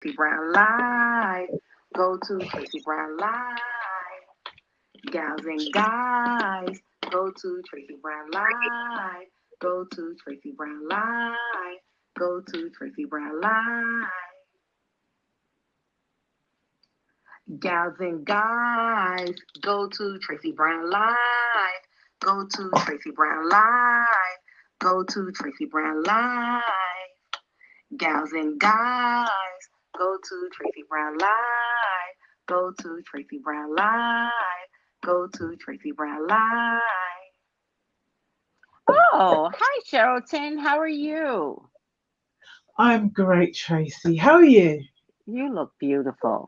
Tracey Brown Live. Go to Tracey Brown Live. Gals and guys, go to Tracey Brown Live. Go to Tracey Brown Live. Go to Tracey Brown Live. Gals and guys, go to Tracey Brown Live. Go to Tracey Brown Live. Go to Tracey Brown Live. Gals and guys, go to Tracey Brown Live. Go to Tracey Brown Live. Go to Tracey Brown Live. Oh, hi, Sherryton. How are you? I'm great, Tracy. How are you? You look beautiful.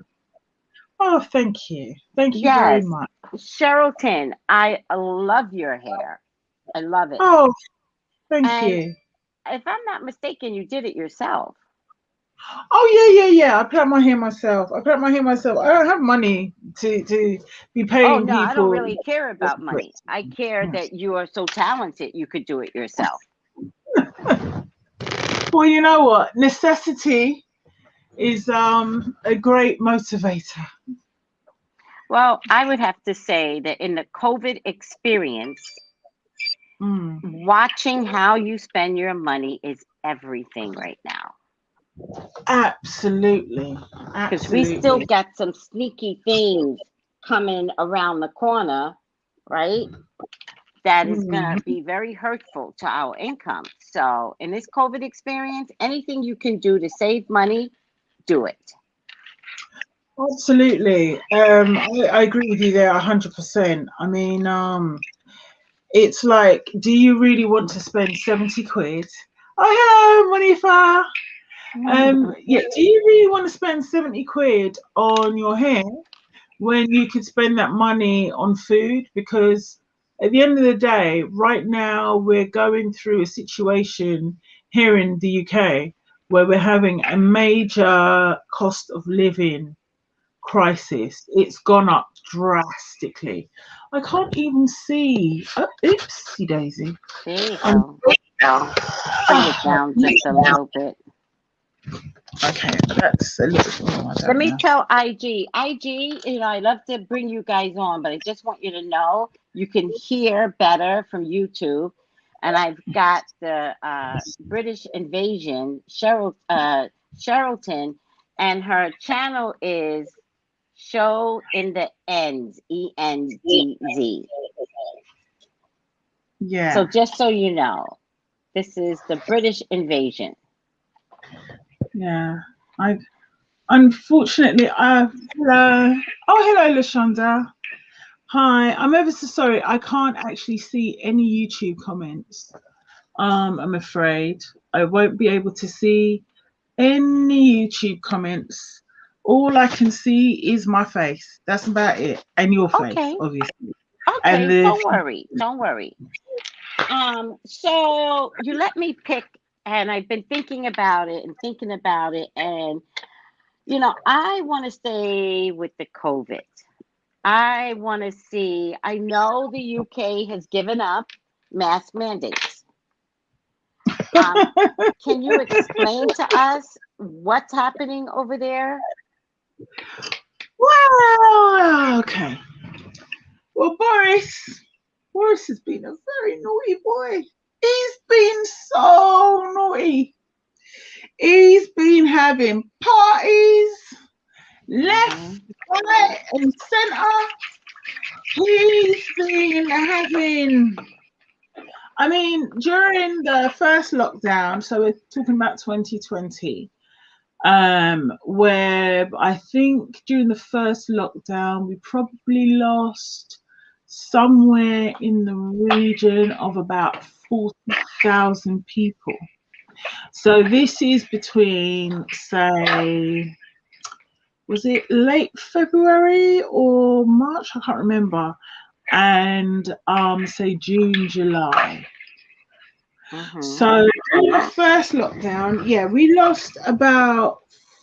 Oh, thank you. Thank you very Yes, much. Sherryton, I love your hair. I love it. Oh, thank And you. if I'm not mistaken, you did it yourself. Oh, yeah. I plait my hair myself. I don't have money to be Oh, paying no, I don't people. really care about money. I care that you are so talented you could do it yourself. Well, you know what? Necessity is a great motivator. Well, I would have to say that in the COVID experience, Mm, watching how you spend your money is everything right now. absolutely. Because we still Absolutely. got some sneaky things coming around the corner, right? That is going Mm, to be very hurtful to our income. So, in this COVID experience, anything you can do to save money, do it. absolutely. I agree with you there 100%. I mean, it's like, do you really want to spend 70 quid? Oh, hello, Monifa. Yeah, do you really want to spend 70 quid on your hair when you could spend that money on food? Because at the end of the day, right now, we're going through a situation here in the UK where we're having a major cost of living crisis. It's gone up drastically. I can't even see. Oh, oopsie daisy. There you Um, go. Bring it down just a little bit. okay, that's a little. Oh, I Let don't me know. tell IG, I love to bring you guys on, but I just want you to know you can hear better from YouTube. And I've got the British Invasion, Sherryton, and her channel is Show in the Ends, ENDZ. So Yeah, just so you know, this is the British Invasion. yeah. I unfortunately, hello. Oh, hello, Lashonda. Hi. I'm ever so sorry. I can't actually see any YouTube comments. I'm afraid I won't be able to see any YouTube comments. All I can see is my face. That's about it, and your face, Okay, obviously. And okay, the don't worry, don't worry. So you let me pick, and I've been thinking about it and thinking about it, and I want to stay with the COVID. I want to see. I know the UK has given up mask mandates. Um, can you explain to us what's happening over there? well, okay. Well, Boris has been a very naughty boy. He's been so naughty. He's been having parties left, Hmm. right, and centre. He's been having. I mean, during the first lockdown, so we're talking about 2020, where I think during the first lockdown we probably lost somewhere in the region of about 40,000 people. So this is between, say, was it late February or March? I can't remember. And say June, July. Hmm. So during the first lockdown, yeah, we lost about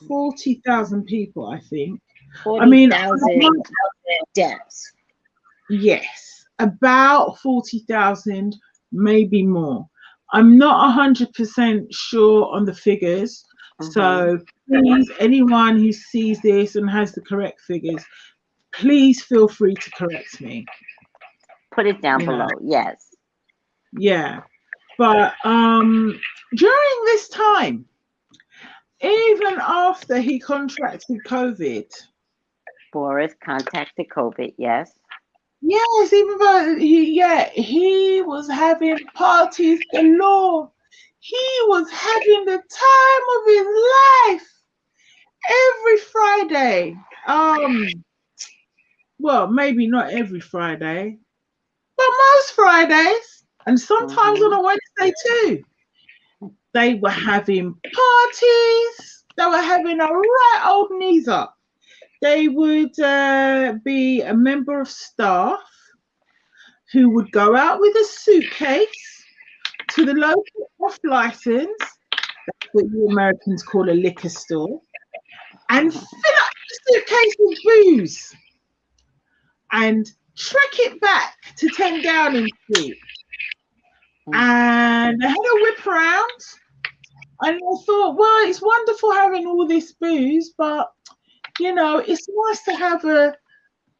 40,000 people, I think. I mean, 40,000 deaths. yes, about 40,000, maybe more. I'm not 100% sure on the figures, So please, anyone who sees this and has the correct figures, please feel free to correct me. Put it down below. Yes. Yeah. But during this time, even after he contracted COVID, Boris contacted COVID, yes. Yes, even though he was having parties galore. He was having the time of his life every Friday. Well, maybe not every Friday, but most Fridays, and sometimes on a Wednesday too. They were having parties. They were having a right old knees up. They would be a member of staff who would go out with a suitcase to the local off license, that's what you Americans call a liquor store, and fill up the suitcase with booze and trek it back to 10 Downing Street. And they had a whip around, and I thought, well, it's wonderful having all this booze, but it's nice to have a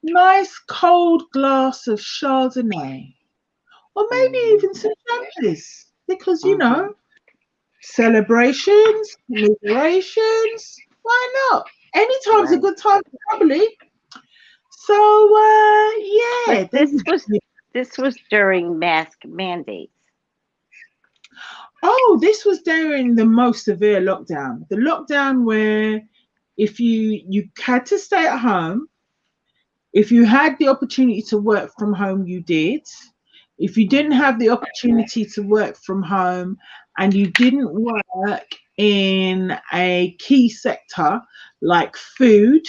nice cold glass of Chardonnay, or maybe even some champers, because celebrations, commiserations, why not? Anytime's a good time for bubbly. So yeah, this was during mask mandates. Oh, this was during the most severe lockdown. The lockdown where if you had to stay at home, if you had the opportunity to work from home, you did. If you didn't have the opportunity to work from home and you didn't work in a key sector like food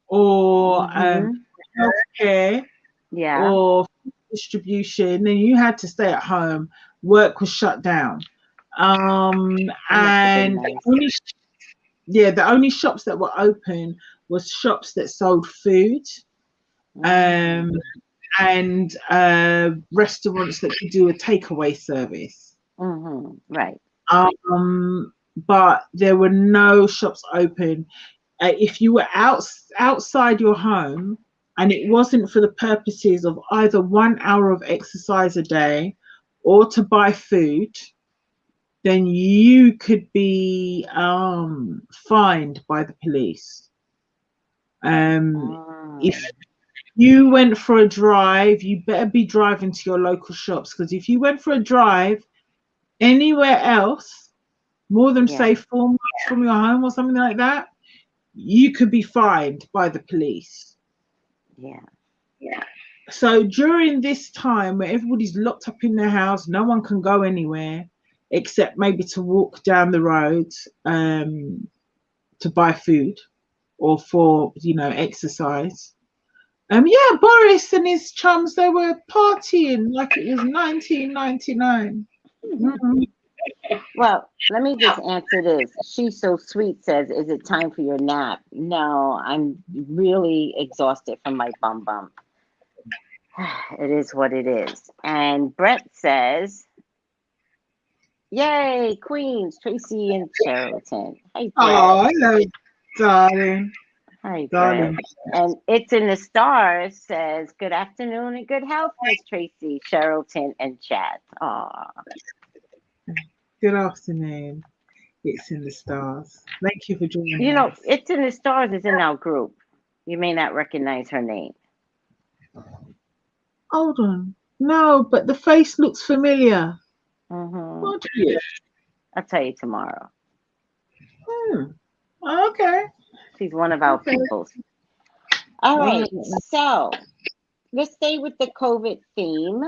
or healthcare or distribution, then you had to stay at home. Work was shut down. And the only shops that were open was shops that sold food. And restaurants that could do a takeaway service. Right. But there were no shops open. If you were outside your home and it wasn't for the purposes of either 1 hour of exercise a day or to buy food, then you could be fined by the police. If you went for a drive, you better be driving to your local shops, because if you went for a drive anywhere else, more than say 4 miles from your home or something like that, you could be fined by the police. So during this time where everybody's locked up in their house, no one can go anywhere except maybe to walk down the road to buy food or for exercise. Boris and his chums, they were partying like it was 1999. Well, let me just answer this. She's So Sweet says, is it time for your nap? No, I'm really exhausted from my bum. It is what it is. And Brett says, yay, Queens, Tracy and Sherryton. Hey, Brett. Oh, hello, darling. Hi, darling. And It's in the Stars says, good afternoon and good health, Miss Tracy, Sherryton, and Chad. Aw. Good afternoon. It's in the Stars. Thank you for joining us. It's in the Stars is in our group. You may not recognize her name. Hold on. No, but the face looks familiar. What do you? I'll tell you tomorrow. Okay. She's one of our peoples. All right. So let's stay with the COVID theme.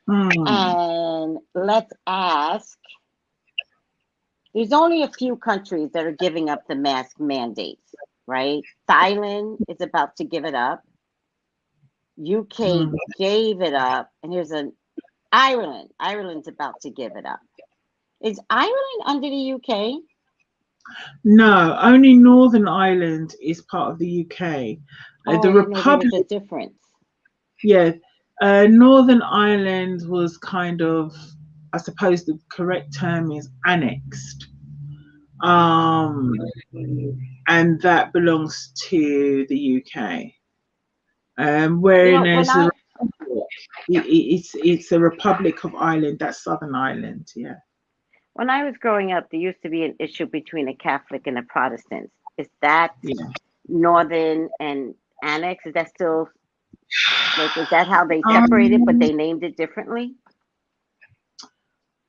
And let's ask, there's only a few countries that are giving up the mask mandates, right? Thailand is about to give it up. UK gave it up. And here's Ireland. Ireland's about to give it up. Is Ireland under the UK? No, only Northern Ireland is part of the UK. The Republic. There's a difference. Yeah. Northern Ireland was kind of, I suppose the correct term is annexed. and that belongs to the UK. You Wherein know, when there's I a republic, it's a Republic of Ireland. That's Southern Ireland. Yeah. when I was growing up, there used to be an issue between a Catholic and a Protestant. Is that Yeah. Northern and Annex? Is that still like, is that how they separated, but they named it differently?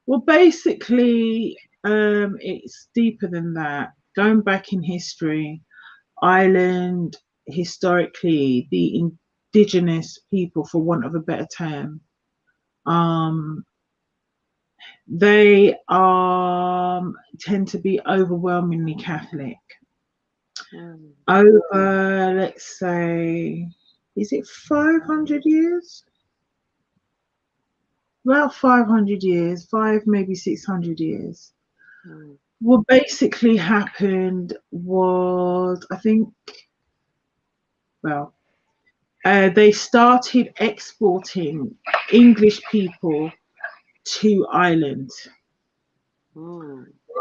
Well, basically, it's deeper than that. Going back in history, Ireland, historically, the indigenous people, for want of a better term, they tend to be overwhelmingly Catholic. Over, let's say, is it 500 years? About 500 years, maybe 600 years. What basically happened was, I think, well, they started exporting English people to Ireland.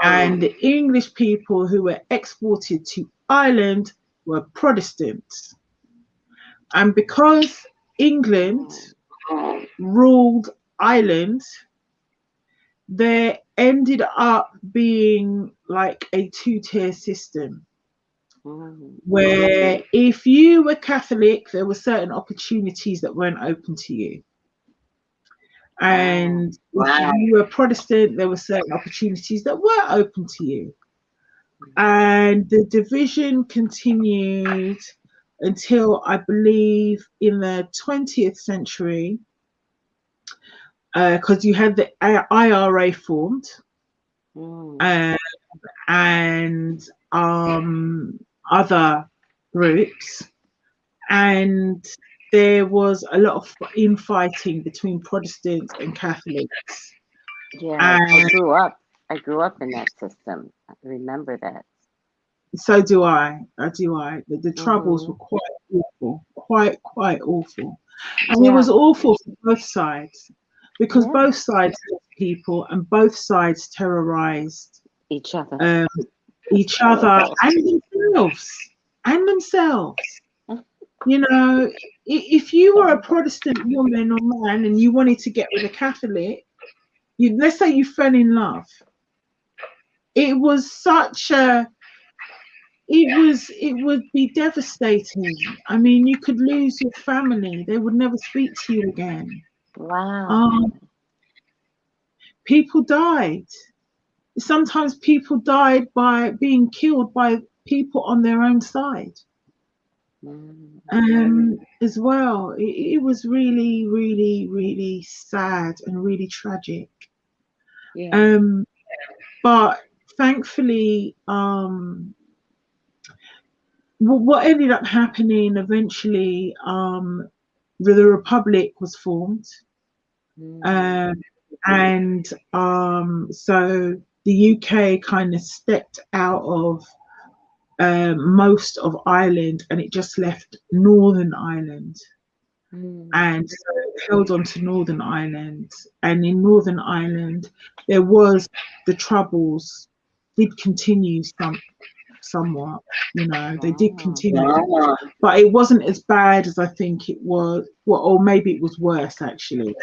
And the English people who were exported to Ireland were Protestants. And because England ruled Ireland, there ended up being like a two-tier system where if you were Catholic, there were certain opportunities that weren't open to you. And if you were Protestant, there were certain opportunities that were open to you. And the division continued until, I believe, in the 20th century, because you had the IRA formed, and other groups, and there was a lot of infighting between Protestants and Catholics. Yeah, And I grew up in that system. I remember that. So do I. The troubles were quite awful, quite awful, and it was awful for both sides, because both sides hurt people and both sides terrorized each other, and themselves. You know, if you were a Protestant woman or man and you wanted to get with a Catholic, let's say you fell in love. It was such a it would be devastating. I mean, you could lose your family. They would never speak to you again. Wow. People died. Sometimes people died by being killed by people on their own side. As well. It was really, really, really sad and really tragic. But thankfully, what ended up happening eventually, the Republic was formed, and so the UK kind of stepped out of most of Ireland, and it just left Northern Ireland, and so it held on to Northern Ireland. And in Northern Ireland, there was the troubles did continue somewhat, you know, they did continue, but it wasn't as bad as I think it was. Well, or maybe it was worse, actually,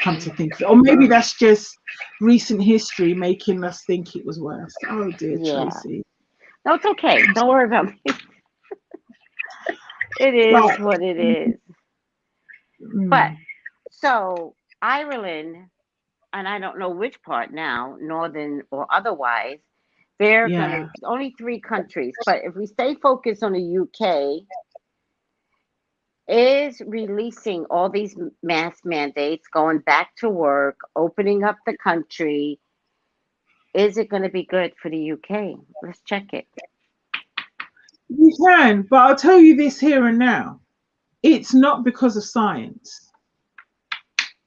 come to think of it. Or maybe that's just recent history making us think it was worse. Oh dear, Tracy. No, it's okay. Don't worry about me. It is what it is. But so Ireland, and I don't know which part now, Northern or otherwise, they're gonna only 3 countries. But if we stay focused on the UK, is releasing all these mask mandates, going back to work, opening up the country. Is it going to be good for the UK? Let's check it. You can, but I'll tell you this here and now. It's not because of science.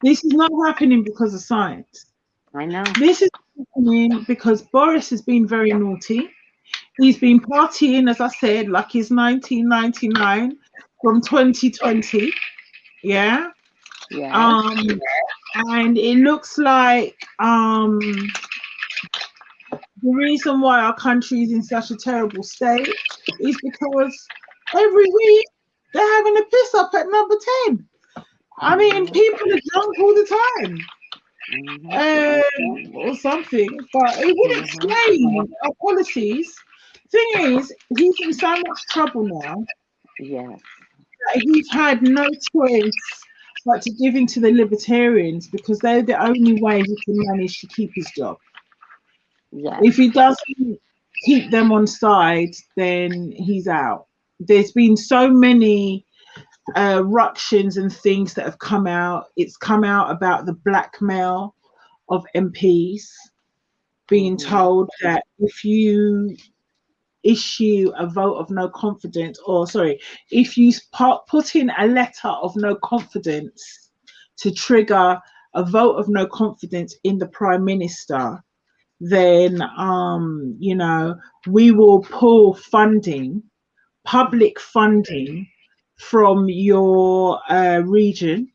This is not happening because of science. I know. This is happening because Boris has been very naughty. He's been partying, as I said, like it's 1999 from 2020. Yeah. And it looks like the reason why our country is in such a terrible state is because every week they're having a piss up at number 10. I mean, people are drunk all the time. Or something, but it would explain our policies. Thing is, he's in so much trouble now. Yes. He's had no choice but to give in to the libertarians because they're the only way he can manage to keep his job. Yes. If he doesn't keep them on side, then he's out. There's been so many ructions and things that have come out. It's come out about the blackmail of MPs being told that if you issue a vote of no confidence, or sorry, if you put in a letter of no confidence to trigger a vote of no confidence in the Prime Minister, then you know, we will pull funding, public funding from your region,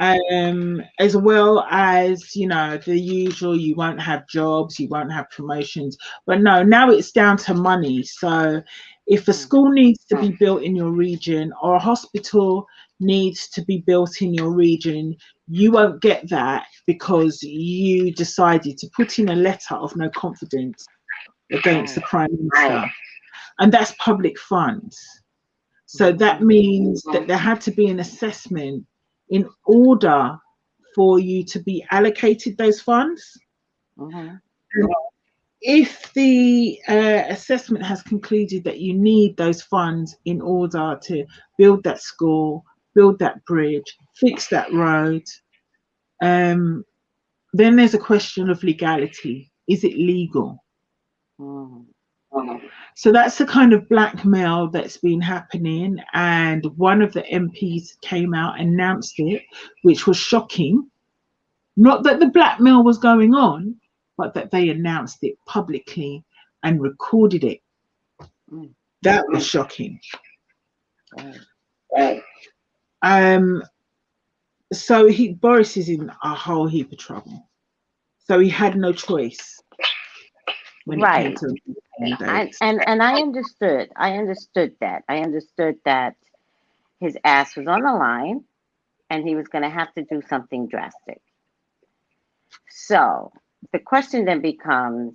as well as, you know, the usual, you won't have jobs, you won't have promotions. But no, now it's down to money. So if a school needs to be built in your region or a hospital needs to be built in your region, you won't get that because you decided to put in a letter of no confidence against the Prime Minister. And that's public funds. So that means that there had to be an assessment in order for you to be allocated those funds. If the assessment has concluded that you need those funds in order to build that school, build that bridge, fix that road, then there's a question of legality. Is it legal? So that's the kind of blackmail that's been happening, and one of the MPs came out and announced it, which was shocking. Not that the blackmail was going on, but that they announced it publicly and recorded it. That was shocking. So Boris is in a whole heap of trouble. So he had no choice. Right. And I understood that. I understood that his ass was on the line and he was going to have to do something drastic. So the question then becomes,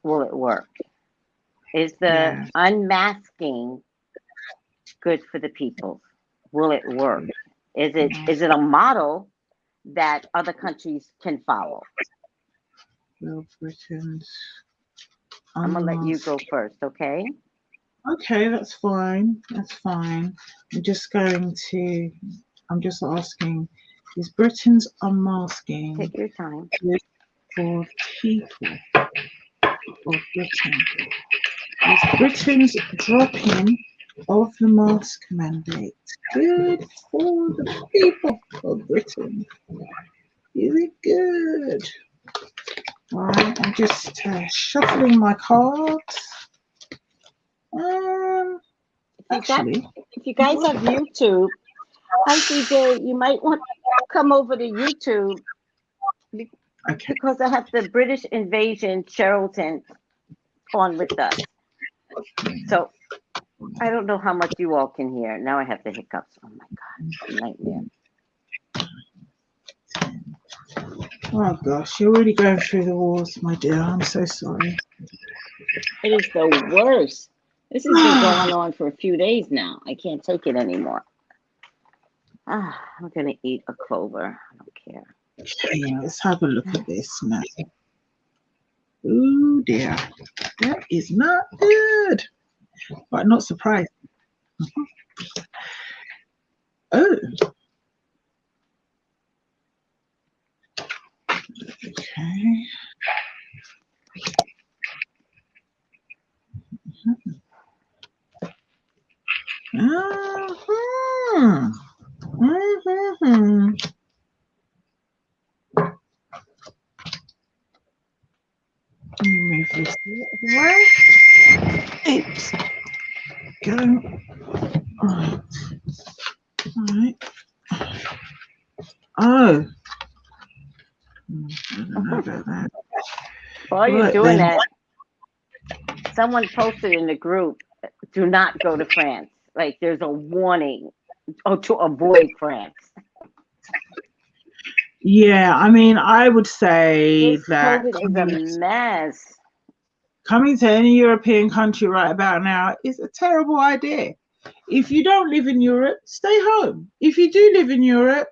will it work? Is the unmasking good for the people? Will it work? Is it a model that other countries can follow? I'm gonna let you go first, okay? Okay, that's fine. That's fine. I'm just asking, is Britain's unmasking Take your time for people of Britain? Is Britain's dropping of the mask mandate good for the people of Britain? Is it good? All right, I'm just shuffling my cards. If you guys have YouTube, hi CJ, you might want to come over to YouTube because I have the British invasion Sherryton on with us. So I don't know how much you all can hear. Now I have the hiccups. Oh my God, nightmare. Oh gosh, you're really going through the walls, my dear. I'm so sorry. It is the worst. This has been going on for a few days now. I can't take it anymore. I'm gonna eat a clover. I don't care. Okay, let's have a look at this now. Oh dear, that is not good, but not surprising. Oh. Okay. Let me move this away. Oops. Go. All right. Oh. about that. While you're Right doing then. that, someone posted in the group, do not go to France. Like there's a warning to avoid France. Yeah, I mean, I would say This that COVID is a mess. coming to any European country right about now is a terrible idea. If you don't live in Europe, stay home. If you do live in Europe,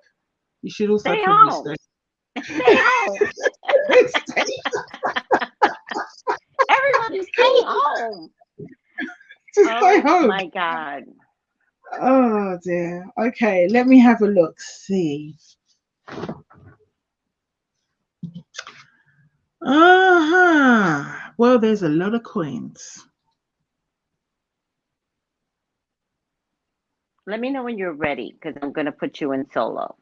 you should also Stay probably home. stay. Stay home. Everybody stay home. Just stay Oh home. my God. Oh dear. Okay, let me have a look. See. Well, there's a lot of coins. Let me know when you're ready because I'm going to put you in solo.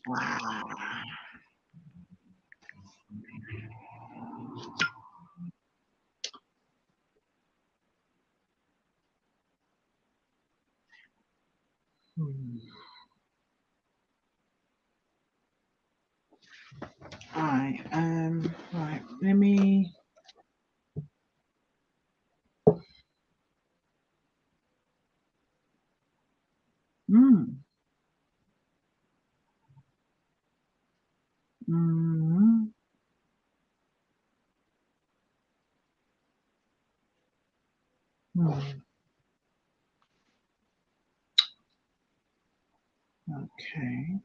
Wow. Right, right, let me okay.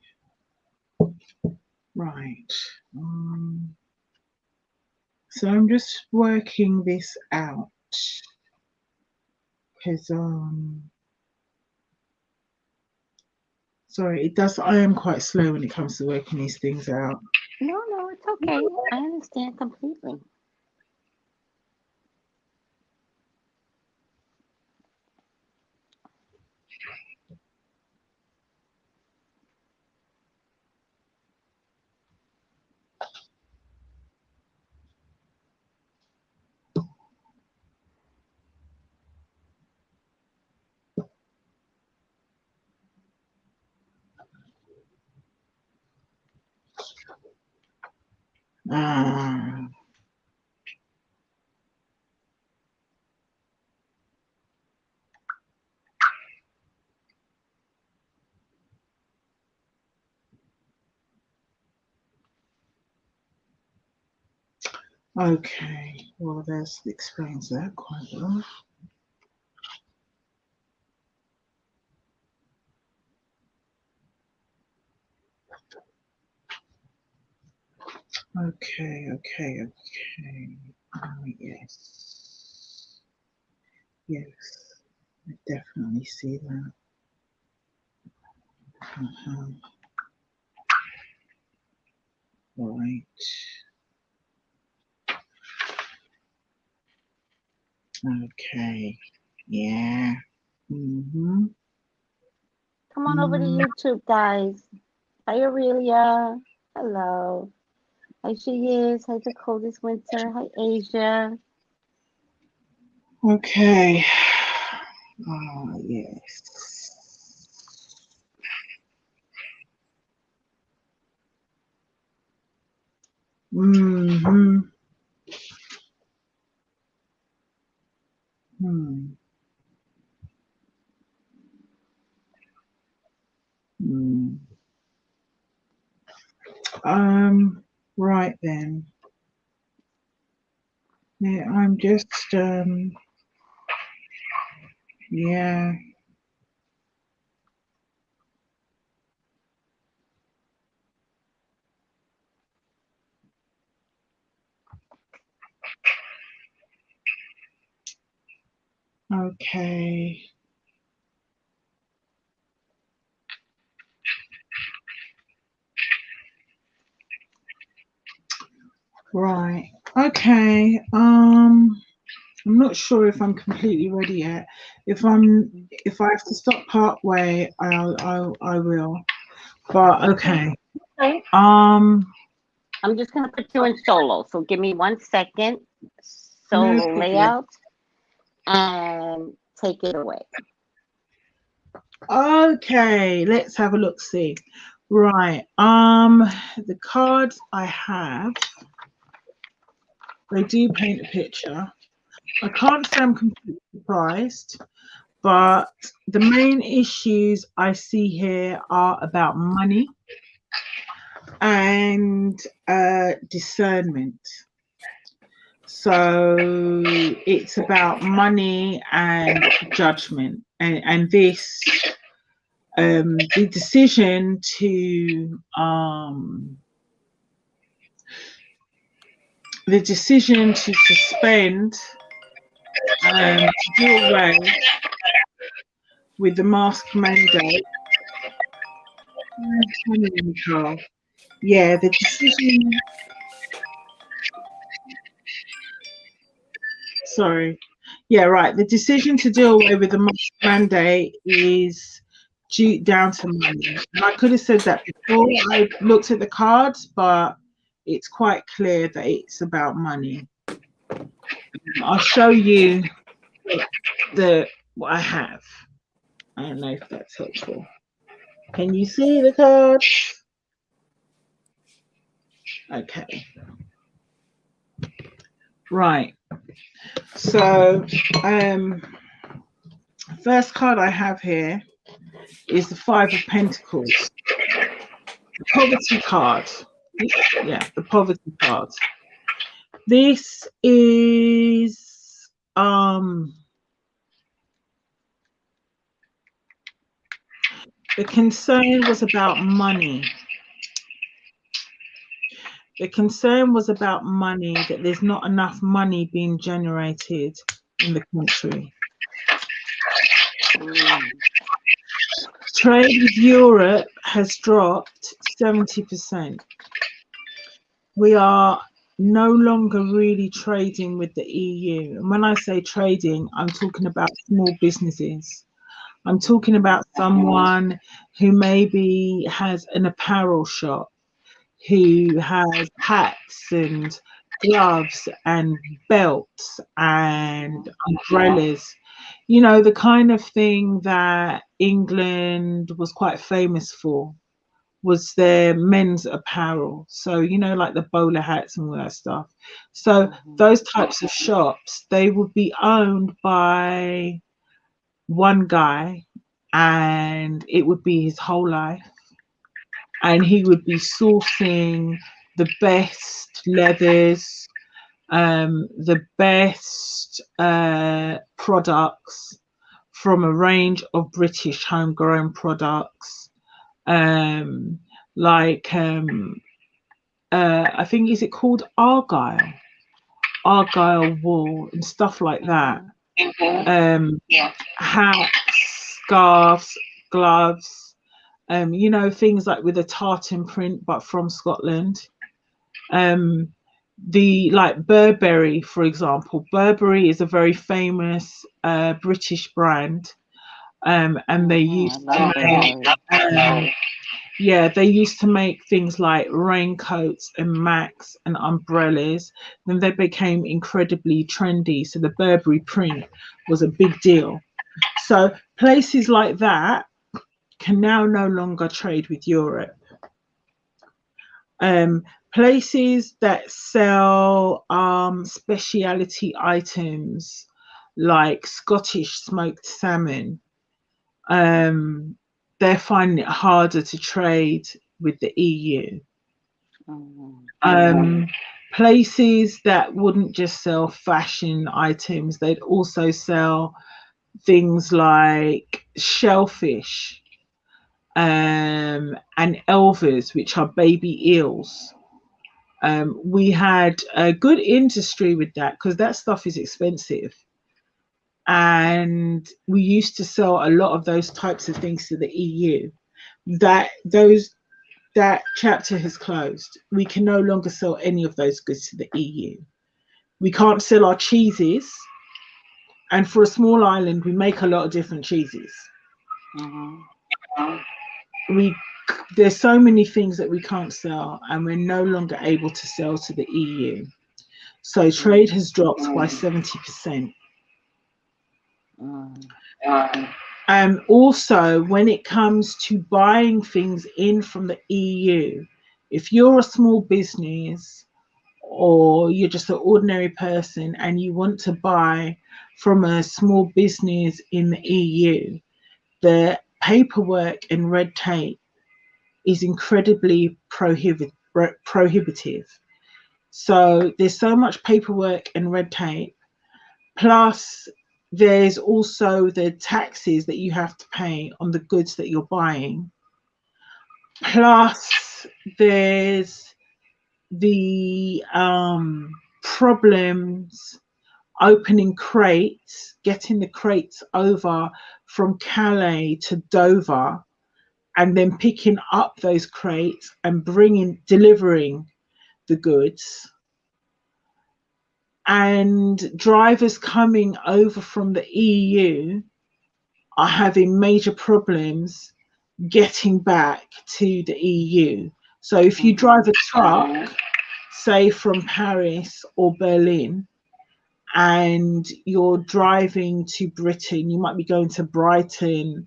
Right. So I'm just working this out because sorry, it does. I am quite slow when it comes to working these things out. No, it's okay. I understand completely. Okay, well, that explains that quite well. Okay. Yes. Yes, I definitely see that. Right. Okay. Yeah. Come on over to YouTube, guys. Hi, Aurelia. Hello. Hi, she is. Hi, Dakota's Winter. Hi, Asia. Okay. Oh, yes. Right then. Yeah, I'm just yeah. Okay. Right. Okay. I'm not sure if I'm completely ready yet. If I have to stop part way, I will. But okay. Okay. Um. I'm just going to put you in solo. So give me 1 second. No Solo problem. layout and take it away. Okay, let's have a look. See, right. The cards I have, they do paint a picture. I can't say I'm completely surprised, but the main issues I see here are about money and discernment. So it's about money and judgment, and this the decision to suspend to do away with the mask mandate. Yeah, the decision. Sorry. Yeah, right. The decision to do away with the mask mandate is due down to money. And I could have said that before I looked at the cards, but it's quite clear that it's about money. I'll show you what I have. I don't know if that's helpful. Can you see the cards? Okay. Right. So, first card I have here is the Five of Pentacles, the poverty card. Yeah, the poverty card. This is the concern was about money. The concern was about money, that there's not enough money being generated in the country. Trade with Europe has dropped 70%. We are no longer really trading with the EU. And when I say trading, I'm talking about small businesses. I'm talking about someone who maybe has an apparel shop, who has hats and gloves and belts and umbrellas, you know, the kind of thing that England was quite famous for was their men's apparel. So, you know, like the bowler hats and all that stuff. So those types of shops, they would be owned by one guy, and it would be his whole life. And he would be sourcing the best leathers, the best products from a range of British homegrown products, I think, is it called Argyle wool and stuff like that. Hats, scarves, gloves, you know, things like with a tartan print, but from Scotland. The like Burberry, for example. Burberry is a very famous British brand, and they used to make they used to make things like raincoats and mats and umbrellas. Then they became incredibly trendy, so the Burberry print was a big deal. So places like that can now no longer trade with Europe. Places that sell speciality items like Scottish smoked salmon, they're finding it harder to trade with the EU. Places that wouldn't just sell fashion items, they'd also sell things like shellfish and elvers, which are baby eels. We had a good industry with that because that stuff is expensive. And we used to sell a lot of those types of things to the EU. That chapter has closed. We can no longer sell any of those goods to the EU. We can't sell our cheeses And for a small island, we make a lot of different cheeses. There's so many things that we can't sell, and we're no longer able to sell to the EU. So trade has dropped by 70%. Also, when it comes to buying things in from the EU, if you're a small business or you're just an ordinary person and you want to buy from a small business in the EU, the paperwork and red tape is incredibly prohibitive. So there's so much paperwork and red tape, plus there's also the taxes that you have to pay on the goods that you're buying, plus there's the problems opening crates, getting the crates over from Calais to Dover, and then picking up those crates and delivering the goods. And drivers coming over from the EU are having major problems getting back to the EU. So if you drive a truck, say from Paris or Berlin, and you're driving to Britain, you might be going to Brighton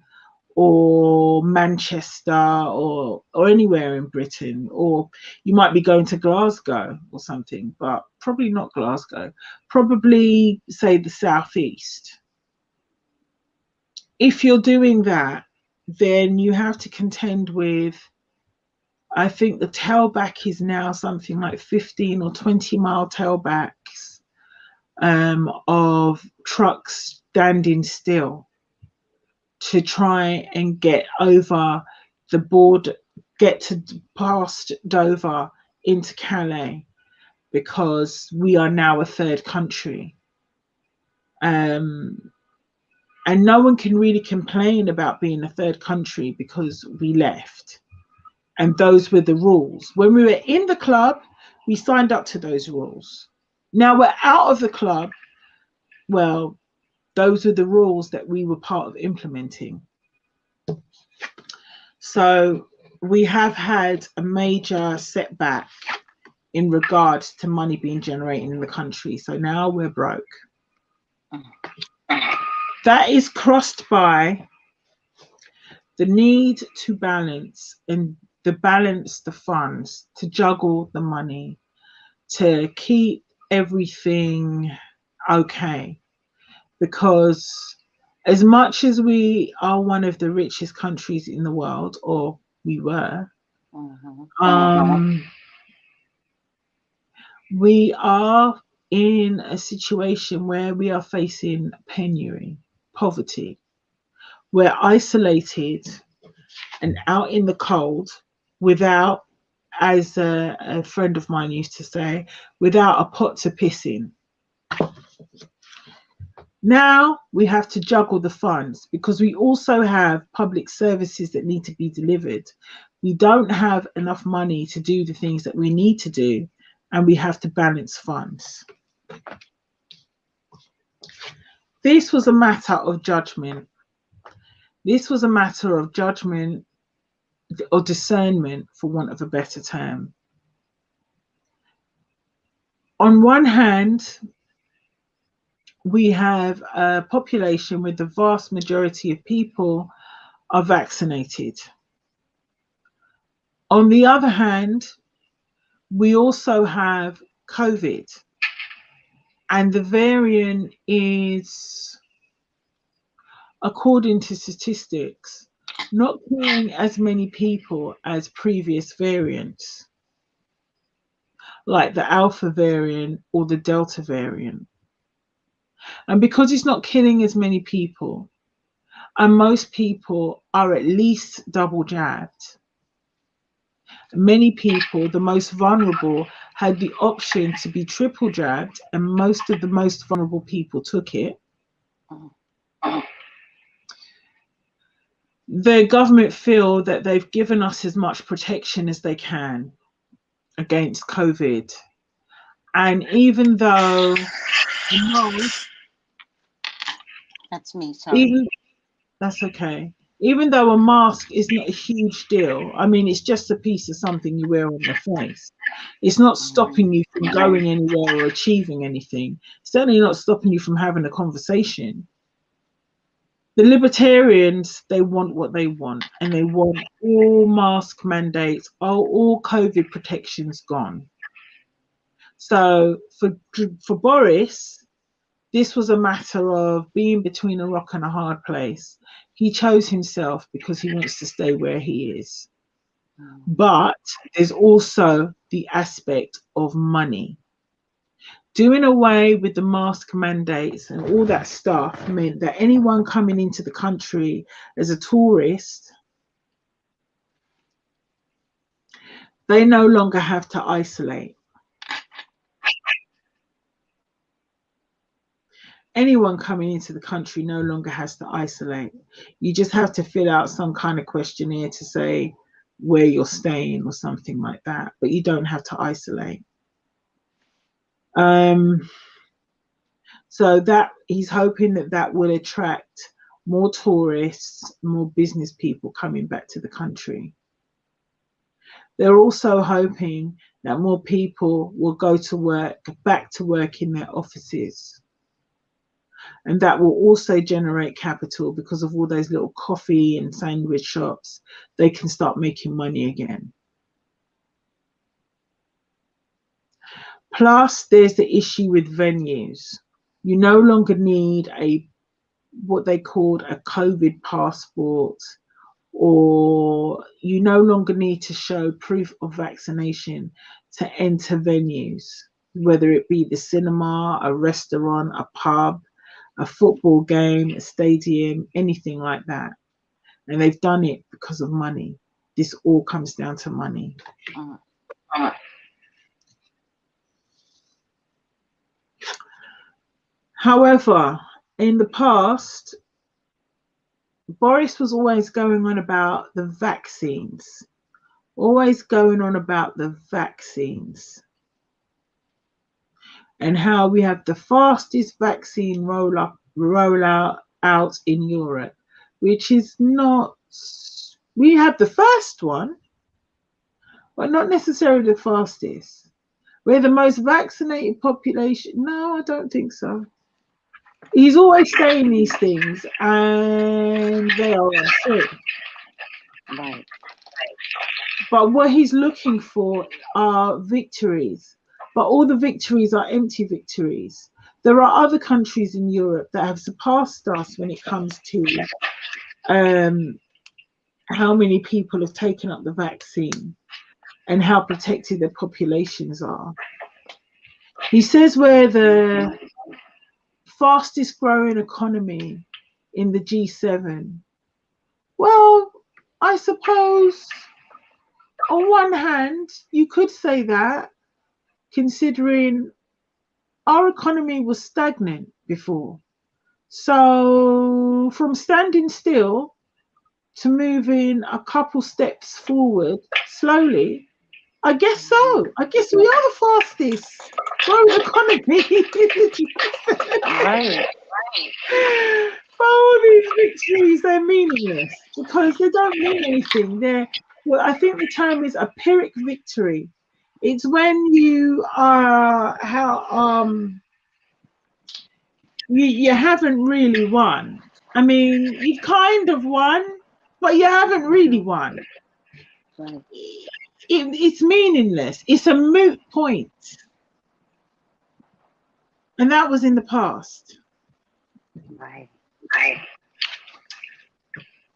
or Manchester or anywhere in Britain, or you might be going to Glasgow or something, but probably not Glasgow, probably say the southeast. If you're doing that, then you have to contend with, I think the tailback is now something like 15 or 20 mile tailbacks of trucks standing still to try and get over the border, get to past Dover into Calais, because we are now a third country. And no one can really complain about being a third country because we left. And those were the rules. When we were in the club, we signed up to those rules. Now we're out of the club. Well, those are the rules that we were part of implementing. So we have had a major setback in regards to money being generated in the country. So now we're broke. That is crossed by the need to balance the funds, to juggle the money, to keep everything okay. Because as much as we are one of the richest countries in the world, or we were, we are in a situation where we are facing penury, poverty. We're isolated and out in the cold without, as a friend of mine used to say, without a pot to piss in. Now we have to juggle the funds because we also have public services that need to be delivered. We don't have enough money to do the things that we need to do, and we have to balance funds. This was a matter of judgment. This was a matter of judgment or discernment, for want of a better term. On one hand, we have a population where the vast majority of people are vaccinated. On the other hand, we also have COVID, and the variant is, according to statistics, not killing as many people as previous variants, like the Alpha variant or the Delta variant. And because it's not killing as many people, and most people are at least double jabbed, many people, the most vulnerable, had the option to be triple jabbed, and most of the most vulnerable people took it. The government feel that they've given us as much protection as they can against COVID. And even though That's me, sorry. Even that's okay. Even though a mask is not a huge deal, I mean, it's just a piece of something you wear on your face. It's not stopping you from going anywhere or achieving anything. Certainly not stopping you from having a conversation. The libertarians, they want what they want, and they want all mask mandates, all COVID protections gone. So for Boris, this was a matter of being between a rock and a hard place. He chose himself because he wants to stay where he is. But there's also the aspect of money. Doing away with the mask mandates and all that stuff meant that anyone coming into the country as a tourist, they no longer have to isolate. Anyone coming into the country no longer has to isolate. You just have to fill out some kind of questionnaire to say where you're staying or something like that, but you don't have to isolate. So that he's hoping that that will attract more tourists, more business people coming back to the country. They're also hoping that more people will go to work, back to work in their offices. And that will also generate capital because of all those little coffee and sandwich shops. They can start making money again. Plus, there's the issue with venues. You no longer need what they called a COVID passport, or you no longer need to show proof of vaccination to enter venues, whether it be the cinema, a restaurant, a pub, a football game, a stadium, anything like that. And they've done it because of money. This all comes down to money. However, in the past, Boris was always going on about the vaccines, and how we have the fastest vaccine rollout out in Europe, which is not, we have the first one, but not necessarily the fastest. We're the most vaccinated population. No, I don't think so. He's always saying these things, and they are untrue. Right. But what he's looking for are victories. But all the victories are empty victories. There are other countries in Europe that have surpassed us when it comes to how many people have taken up the vaccine and how protected their populations are. He says we're the fastest growing economy in the G7. Well, I suppose on one hand, you could say that, considering our economy was stagnant before. So from standing still to moving a couple steps forward slowly, I guess so. I guess we are the fastest growing economy. Right. All these victories, they're meaningless because they don't mean anything. Well, I think the term is a Pyrrhic victory. It's when you are you haven't really won. I mean, you've kind of won, but you haven't really won. Right. It's meaningless. It's a moot point. And that was in the past. Right.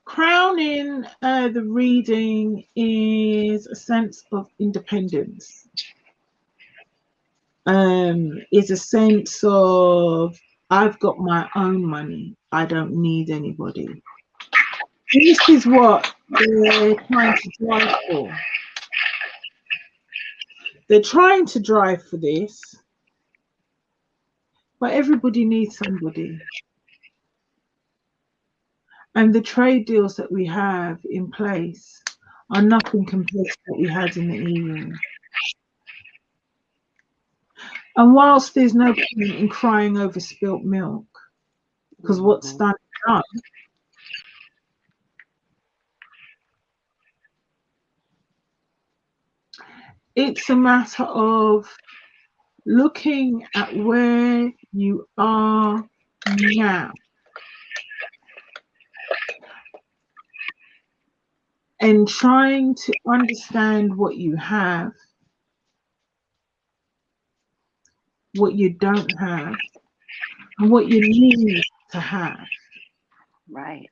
Crowning the reading is a sense of independence. It's a sense of, I've got my own money. I don't need anybody. This is what they're trying to drive for. They're trying to drive for this, but everybody needs somebody. And the trade deals that we have in place are nothing compared to what we had in the EU. And whilst there's no point in crying over spilt milk, because what's done is done. It's a matter of looking at where you are now and trying to understand what you have, what you don't have, and what you need to have. Right.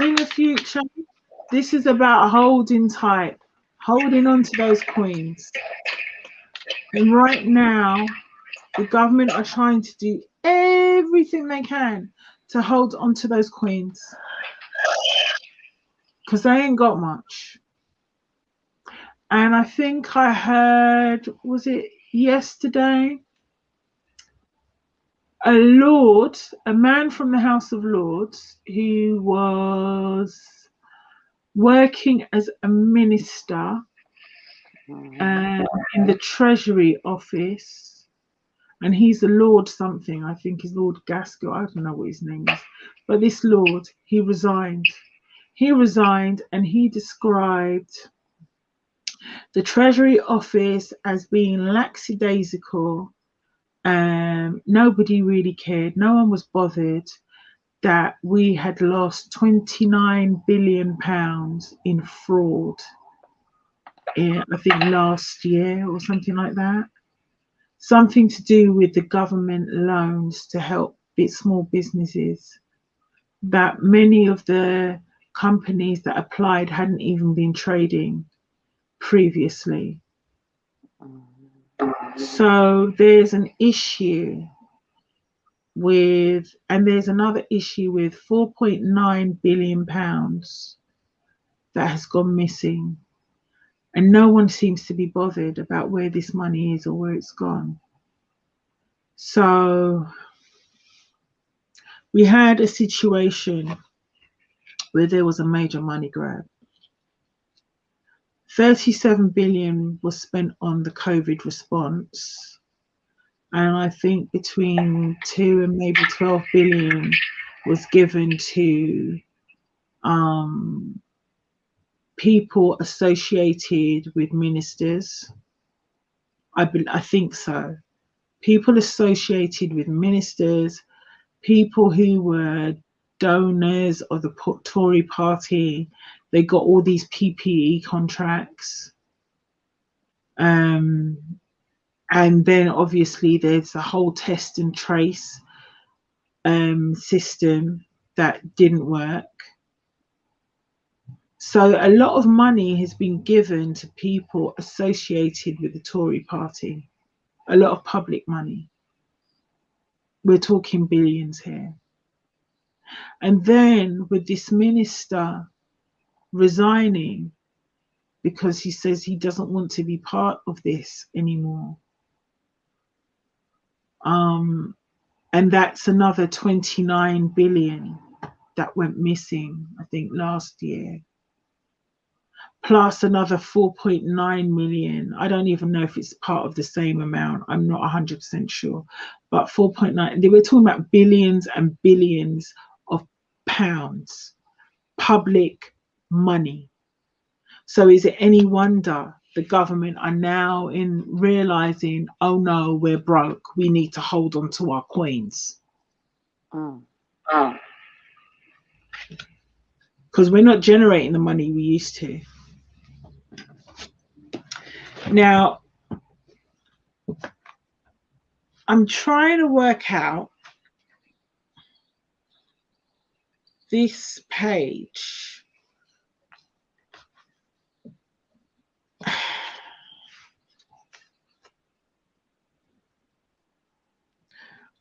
In the future, this is about holding tight, holding on to those coins. And right now, the government are trying to do everything they can to hold on to those coins because they ain't got much. And I think I heard, was it yesterday? A lord, a man from the House of Lords who was working as a minister in the Treasury office, and he's a Lord something, I think he's Lord Gaskell, I don't know what his name is, but this Lord, he resigned. He resigned and he described the Treasury office as being lackadaisical. Nobody really cared, no one was bothered that we had lost £29 billion in fraud I think last year or something like that. Something to do with the government loans to help small businesses, that many of the companies that applied hadn't even been trading previously. So there's an issue with, and there's another issue with £4.9 billion that has gone missing. And no one seems to be bothered about where this money is or where it's gone. So we had a situation where there was a major money grab. 37 billion was spent on the COVID response. And I think between 2 and maybe 12 billion was given to people associated with ministers. I think so. People associated with ministers, people who were donors of the Tory party, they got all these PPE contracts. And then obviously there's a whole test and trace system that didn't work. So a lot of money has been given to people associated with the Tory party, a lot of public money. We're talking billions here. And then with this minister resigning because he says he doesn't want to be part of this anymore. And that's another 29 billion that went missing, I think, last year. Plus another 4.9 million. I don't even know if it's part of the same amount. I'm not 100% sure. But 4.9, they were talking about billions and billions of pounds, public money. So is it any wonder the government are now realizing, oh no, we're broke. We need to hold on to our coins. Because we're not generating the money we used to. Now, I'm trying to work out this page.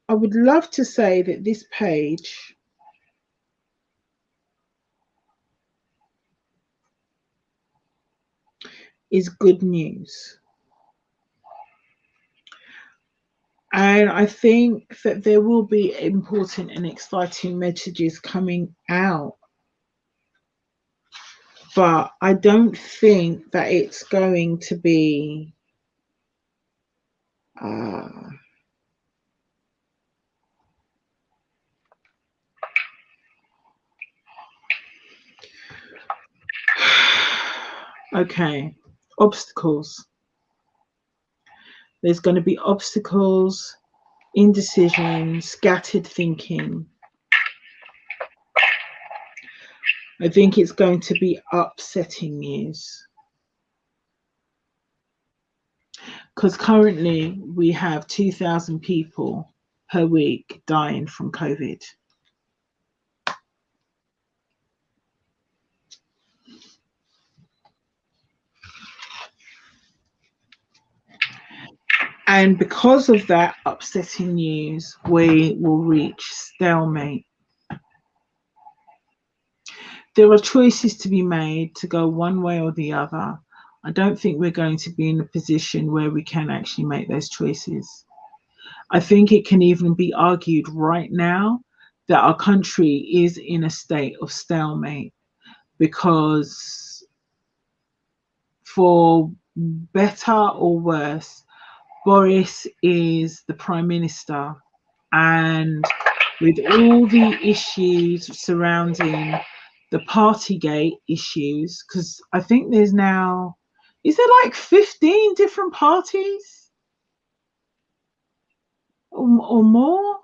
I would love to say that this page is good news. And I think that there will be important and exciting messages coming out but I don't think that it's going to be okay. Obstacles. There's going to be obstacles, indecision, scattered thinking. I think it's going to be upsetting news. Because currently we have 2,000 people per week dying from COVID. And because of that upsetting news, we will reach stalemate. There are choices to be made to go one way or the other. I don't think we're going to be in a position where we can actually make those choices. I think it can even be argued right now that our country is in a state of stalemate, because for better or worse, Boris is the Prime Minister, and with all the issues surrounding the Partygate issues, because I think there's now, is there like 15 different parties or more?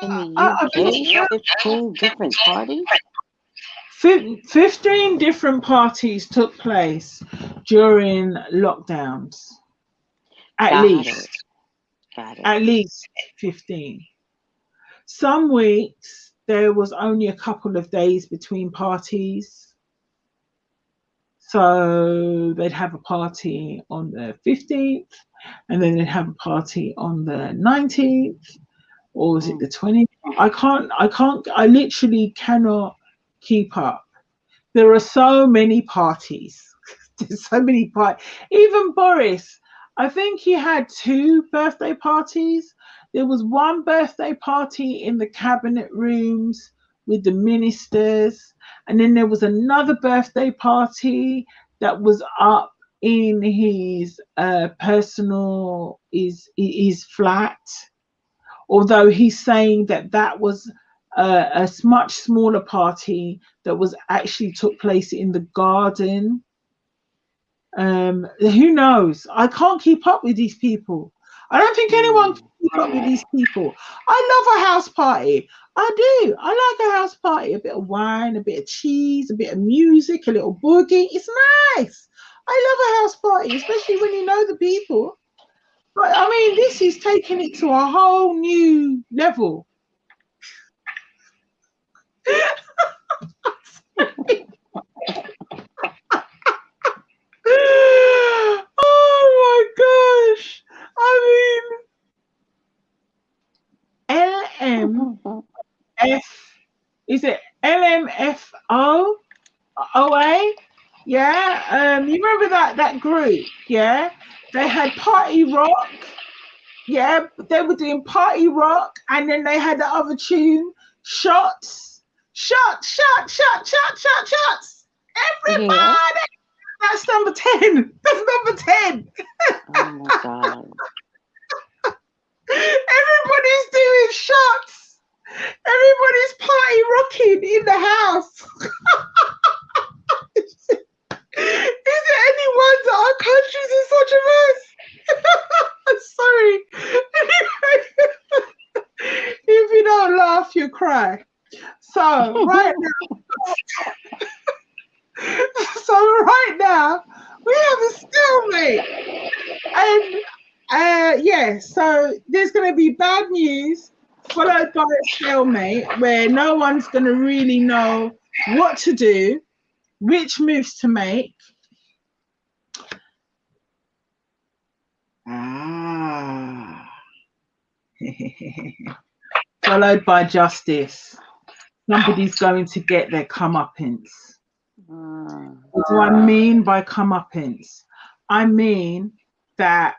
In the UK, 15 different parties? 15 different parties took place during lockdowns. At least 15. Some weeks there was only a couple of days between parties. So they'd have a party on the 15th, and then they'd have a party on the 19th, or was it the 20th? I literally cannot keep up. There are so many parties. There's so many parties. Even Boris, I think he had 2 birthday parties. There was one birthday party in the cabinet rooms with the ministers, and then there was another birthday party that was up in his personal his flat. Although he's saying that was a much smaller party that was actually took place in the garden. Who knows? I can't keep up with these people. I don't think anyone can keep up with these people. I love a house party. I do. I like a house party. A bit of wine, a bit of cheese, a bit of music, a little boogie. It's nice. I love a house party, especially when you know the people. But I mean, this is taking it to a whole new level. Oh my gosh. I mean, LMF, is it LMFO? OA? Yeah. You remember that group? Yeah. They had party rock. Yeah, they were doing party rock, and then they had the other tune, shots. Shots. Everybody. Yeah. That's number 10. That's number 10. Oh my God. Everybody's doing shots. Everybody's party rocking in the house. Is it any wonder our country's in such a mess? Sorry. If you don't laugh, you cry. So right now, we have a stalemate. And yeah, so there's going to be bad news followed by a stalemate where no one's going to really know what to do, which moves to make. Followed by justice. Somebody's going to get their comeuppance. What do I mean by comeuppance? I mean that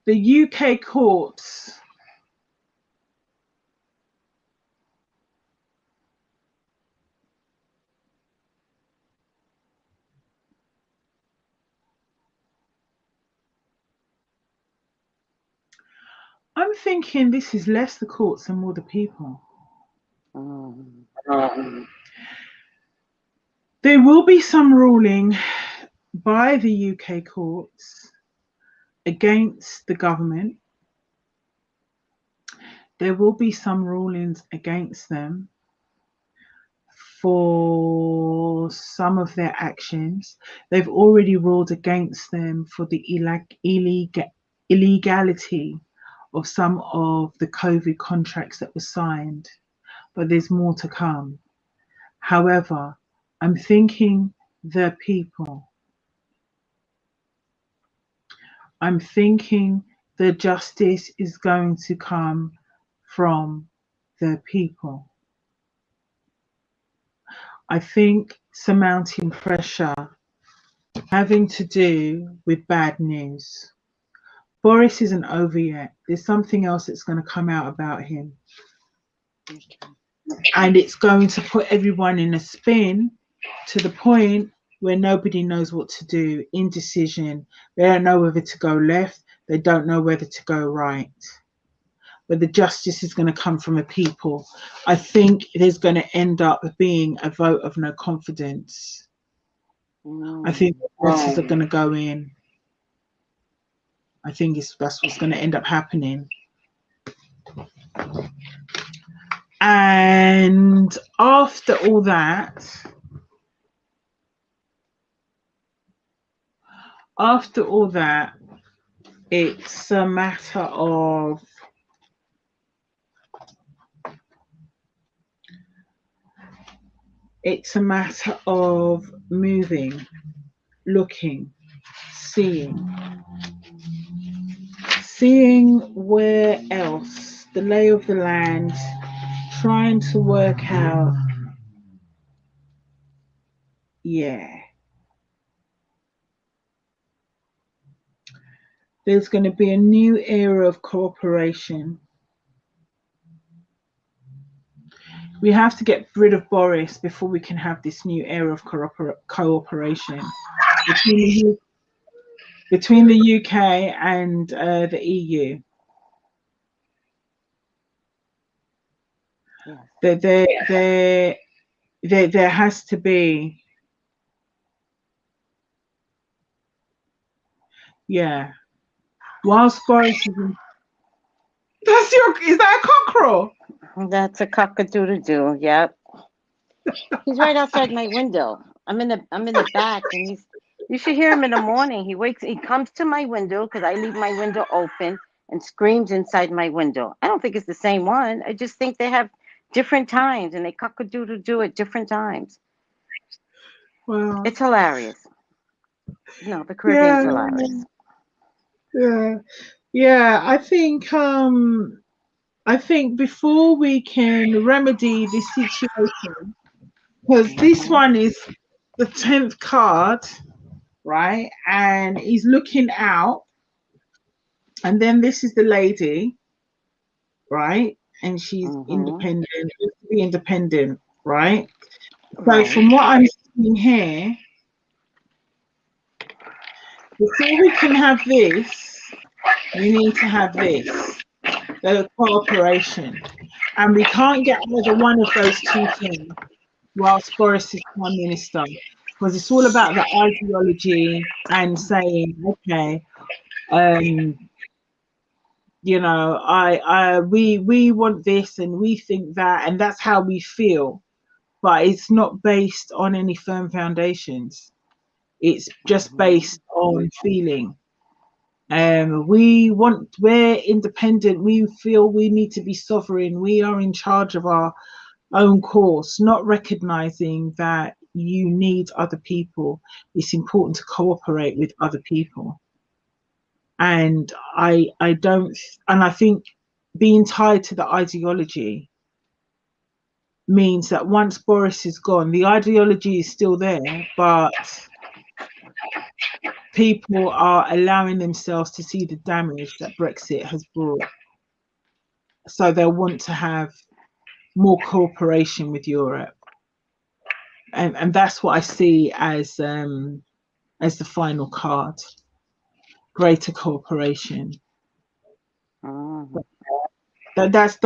the UK courts I'm thinking this is less the courts and more the people. There will be some ruling by the UK courts against the government. There will be some rulings against them for some of their actions. They've already ruled against them for the illegality of some of the COVID contracts that were signed, but there's more to come. However, I'm thinking the people. I'm thinking the justice is going to come from the people. I think surmounting pressure having to do with bad news. Boris isn't over yet. There's something else that's going to come out about him. Okay. And it's going to put everyone in a spin to the point where nobody knows what to do. Indecision. They don't know whether to go left. They don't know whether to go right. But the justice is going to come from the people. I think there's going to end up being a vote of no confidence. I think the voters are going to go in. I think that's what's going to end up happening. And after all that, it's a matter of moving, looking, seeing where else, the lay of the land, trying to work out, there's going to be a new era of cooperation. We have to get rid of Boris before we can have this new era of cooperation between the UK and the EU. Yeah. There has to be, whilst Boris is in, is that a cockerel? That's a cock-a-doodle-doo. Yep. He's right outside my window. I'm in the back, and you should hear him in the morning. He comes to my window because I leave my window open and screams inside my window. I don't think it's the same one. I just think they have different times and they cock-a-doodle-doo at different times. Well, it's hilarious. No, the Caribbean's hilarious. Yeah. I think before we can remedy this situation, because this one is the 10th card, right? And he's looking out, and then this is the lady, right? And she's independent, right? So from what I'm seeing here, before we can have this, we need to have this, the cooperation. And we can't get either one of those two things whilst Boris is Prime Minister, because it's all about the ideology and saying, okay, you know, we want this and we think that, and that's how we feel, but it's not based on any firm foundations. It's just based on feeling. We're independent. We feel we need to be sovereign. We are in charge of our own course, not recognizing that you need other people. It's important to cooperate with other people. And I think being tied to the ideology means that once Boris is gone, the ideology is still there, but people are allowing themselves to see the damage that Brexit has brought. So they'll want to have more cooperation with Europe. And that's what I see as the final card, greater cooperation. Mhm. That's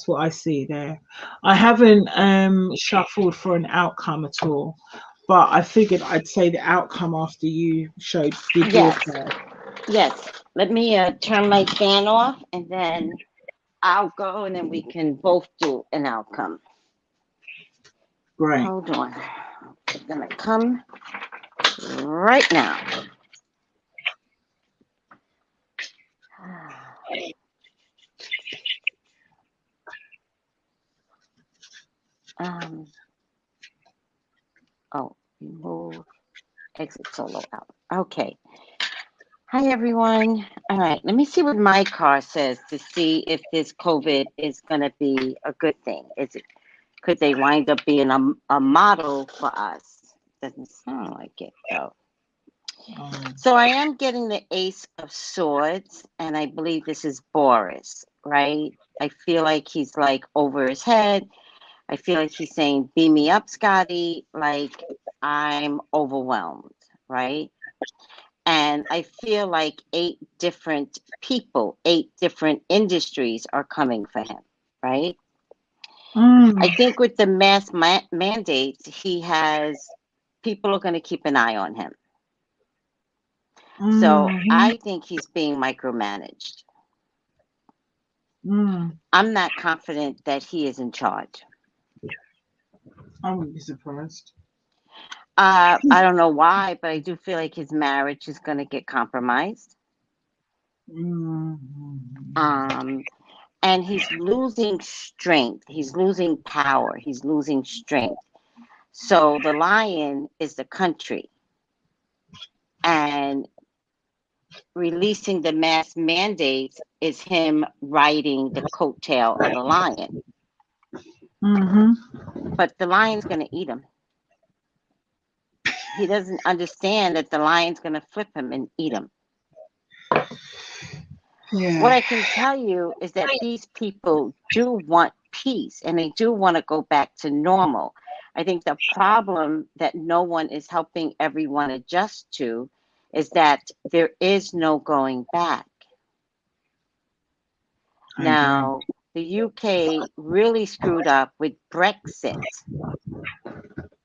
what I see there. I haven't shuffled for an outcome at all, but I figured I'd say the outcome after you did your Yes, card. yes. Let me turn my fan off, and then I'll go, and then we can both do an outcome. Great. Hold on. I'm gonna come right now. Oh, remove, exit solo out. Okay. Hi, everyone. All right, let me see what my car says to see if this COVID is going to be a good thing. Could they wind up being a model for us? Doesn't sound like it, though. So I am getting the Ace of Swords, and I believe this is Boris, right? I feel like he's like over his head. I feel like he's saying, beam me up, Scotty. Like, I'm overwhelmed, right? And I feel like 8 different people, 8 different industries are coming for him, right? I think with the mass mandates, people are going to keep an eye on him. So I think he's being micromanaged. I'm not confident that he is in charge. I wouldn't be surprised. I don't know why, but I do feel like his marriage is going to get compromised. And he's losing strength. He's losing power. He's losing strength. So the lion is the country. And releasing the mass mandates is him riding the coattail of the lion. But the lion's going to eat him. He doesn't understand that the lion's going to flip him and eat him. Yeah. What I can tell you is that these people do want peace, and they do want to go back to normal. I think the problem that no one is helping everyone adjust to is that there is no going back. Now, the UK really screwed up with Brexit.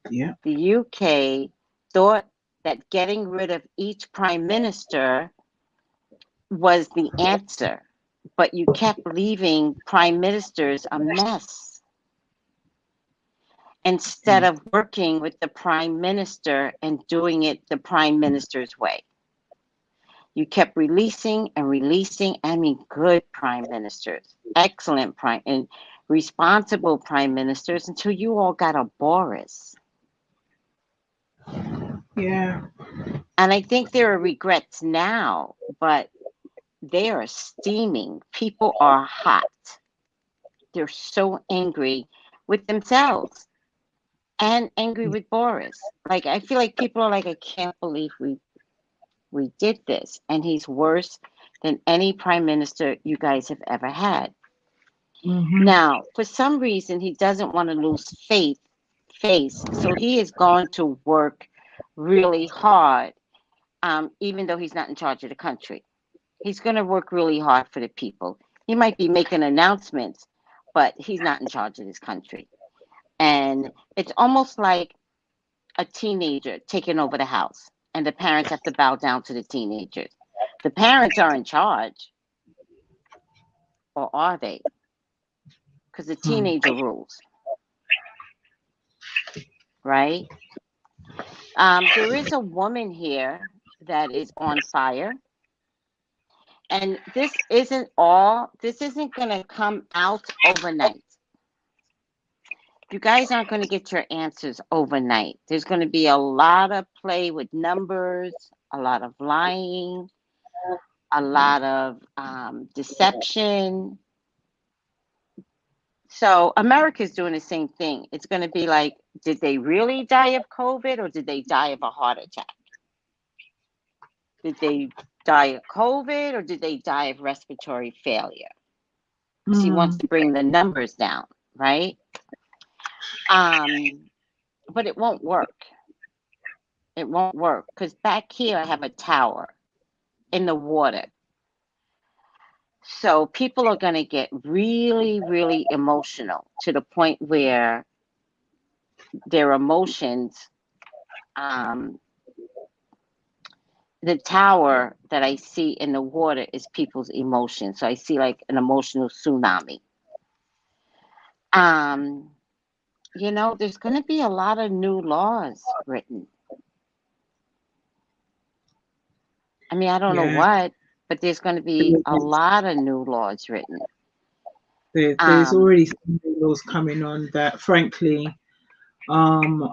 Yeah. The UK thought that getting rid of each prime minister was the answer, but you kept leaving prime ministers a mess instead of working with the prime minister and doing it the prime minister's way. You kept releasing and releasing, I mean, good prime ministers, excellent prime and responsible prime ministers, until you all got a Boris. Yeah. And I think there are regrets now, but they are steaming. People are hot. They're so angry with themselves and angry with Boris. Like, I feel like people are like, I can't believe we did this. And he's worse than any prime minister you guys have ever had. Now, for some reason, he doesn't want to lose face. So he is going to work really hard, even though he's not in charge of the country. He's going to work really hard for the people. He might be making announcements, but he's not in charge of this country. And it's almost like a teenager taking over the house, and the parents have to bow down to the teenagers. The parents are in charge, or are they? Because the teenager rules, right? There is a woman here that is on fire. And this isn't going to come out overnight. You guys aren't going to get your answers overnight. There's going to be a lot of play with numbers, a lot of lying, a lot of deception. So America's doing the same thing. It's going to be like, did they really die of COVID, or did they die of a heart attack? Did they die of COVID, or did they die of respiratory failure? Because he wants to bring the numbers down, right? But it won't work. It won't work, because back here I have a tower in the water. So people are going to get really, really emotional to the point where their emotions, the tower that I see in the water is people's emotions. So I see like an emotional tsunami. You know, there's going to be a lot of new laws written. I mean, I don't know what, but there's going to be a lot of new laws written. There's already some new laws coming on that, frankly,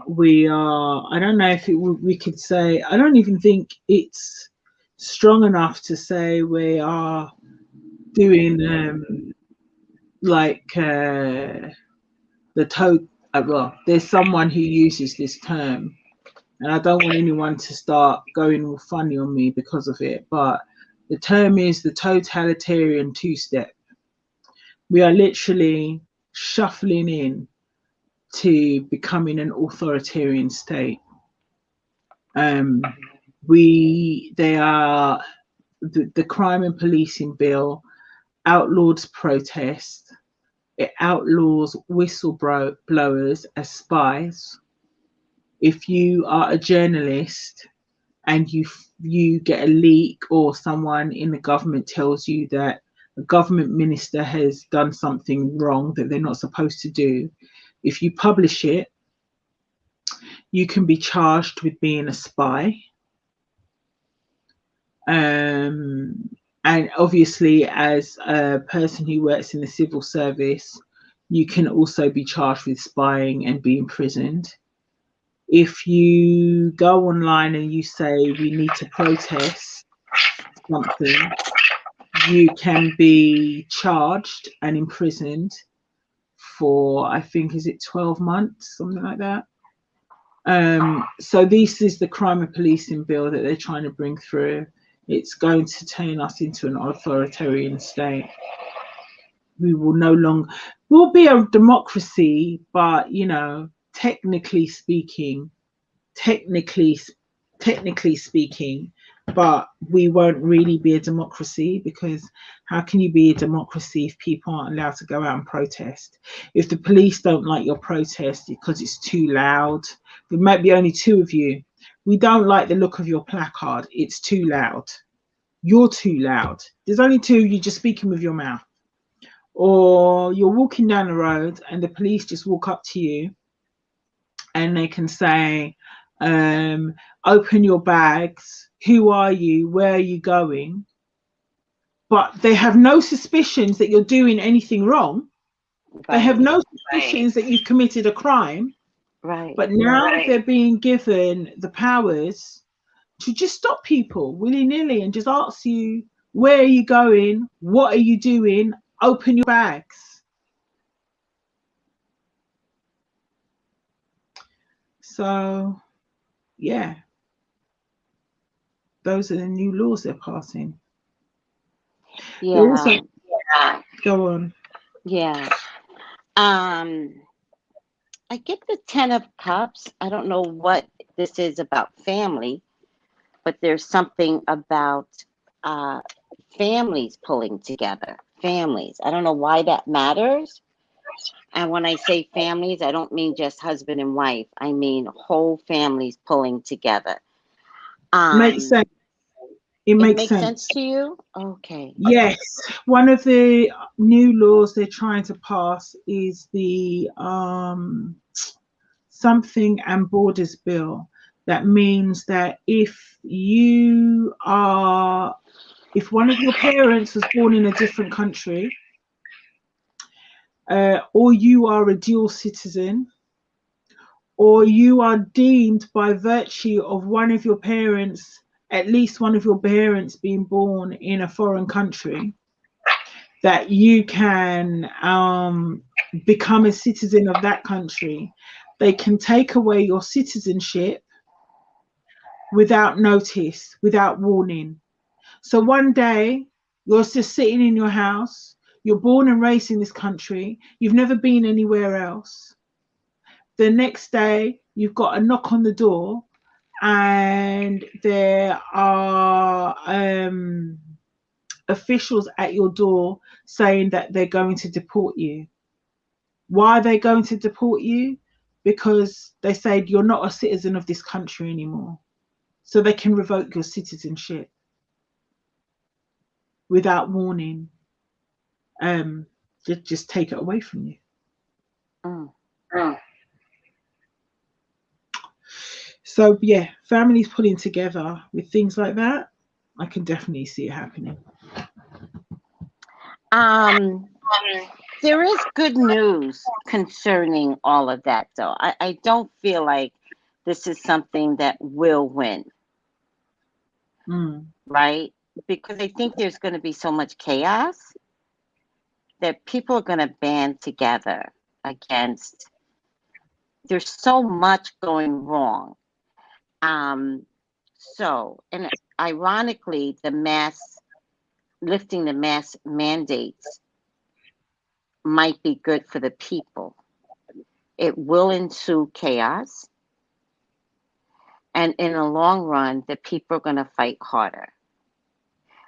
we are. I don't know if we could say. I don't even think it's strong enough to say we are doing like the toe. Well, there's someone who uses this term, and I don't want anyone to start going all funny on me because of it. But the term is the totalitarian two-step. We are literally shuffling in to becoming an authoritarian state. They are the crime and policing bill outlaws protest. It outlaws whistleblowers as spies. If you are a journalist and you get a leak, or someone in the government tells you that a government minister has done something wrong that they're not supposed to do, if you publish it, you can be charged with being a spy. And obviously, as a person who works in the civil service, you can also be charged with spying and be imprisoned. If you go online and you say we need to protest something, you can be charged and imprisoned for, I think, is it 12 months, something like that. So this is the crime and policing bill that they're trying to bring through. It's going to turn us into an authoritarian state. We will no longer, we'll be a democracy, but you know, technically speaking, but we won't really be a democracy, because how can you be a democracy if people aren't allowed to go out and protest? If the police don't like your protest because it's too loud, there might be only two of you. We don't like the look of your placard. It's too loud. You're too loud. There's only two of you just speaking with your mouth. Or you're walking down the road and the police just walk up to you and they can say, open your bags. Who are you? Where are you going? But they have no suspicions that you're doing anything wrong. Right. They have no suspicions that you've committed a crime. Right. But now they're being given the powers to just stop people willy-nilly and just ask you, where are you going? What are you doing? Open your bags. So, yeah. Those are the new laws they're passing. Yeah. Also, go on. Yeah. I get the 10 of Cups. I don't know what this is about family, but there's something about families pulling together. Families. I don't know why that matters. And when I say families, I don't mean just husband and wife. I mean whole families pulling together. Makes sense. It makes sense to you? Okay. Yes. One of the new laws they're trying to pass is the something and borders bill. That means that if one of your parents was born in a different country, or you are a dual citizen, or you are deemed by virtue of one of your parents, at least one of your parents being born in a foreign country, that you can become a citizen of that country. They can take away your citizenship without notice, without warning. So one day you're just sitting in your house, you're born and raised in this country, you've never been anywhere else. The next day you've got a knock on the door and there are officials at your door saying that they're going to deport you. Why are they going to deport you? Because they said you're not a citizen of this country anymore. So they can revoke your citizenship without warning. Just take it away from you. Mm. So yeah, families pulling together with things like that, I can definitely see it happening. There is good news concerning all of that, though. I don't feel like this is something that will win, right? Because I think there's going to be so much chaos that people are going to band together against. There's so much going wrong. So, and ironically, lifting the mask mandates might be good for the people. It will ensue chaos. And in the long run, the people are going to fight harder,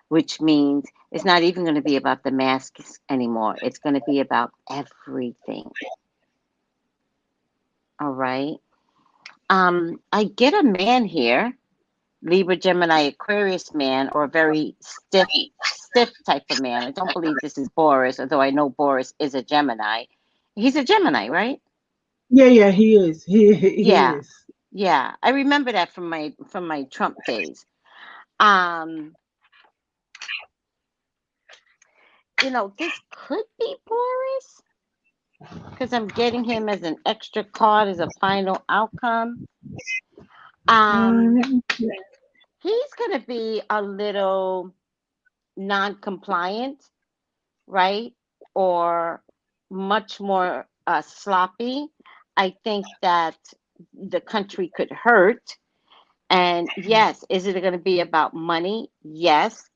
which means it's not even going to be about the masks anymore. It's going to be about everything. All right. I get a man here, Libra, Gemini, Aquarius man, or a very stiff type of man. I don't believe this is Boris, although I know Boris is a Gemini. He's a Gemini, right? Yeah, he is. He Yeah. is. Yeah, I remember that from my Trump days. This could be Boris because I'm getting him as an extra card as a final outcome. He's gonna be a little non-compliant, right? Or much more sloppy. I think that the country could hurt. And yes, is it going to be about money? Yes.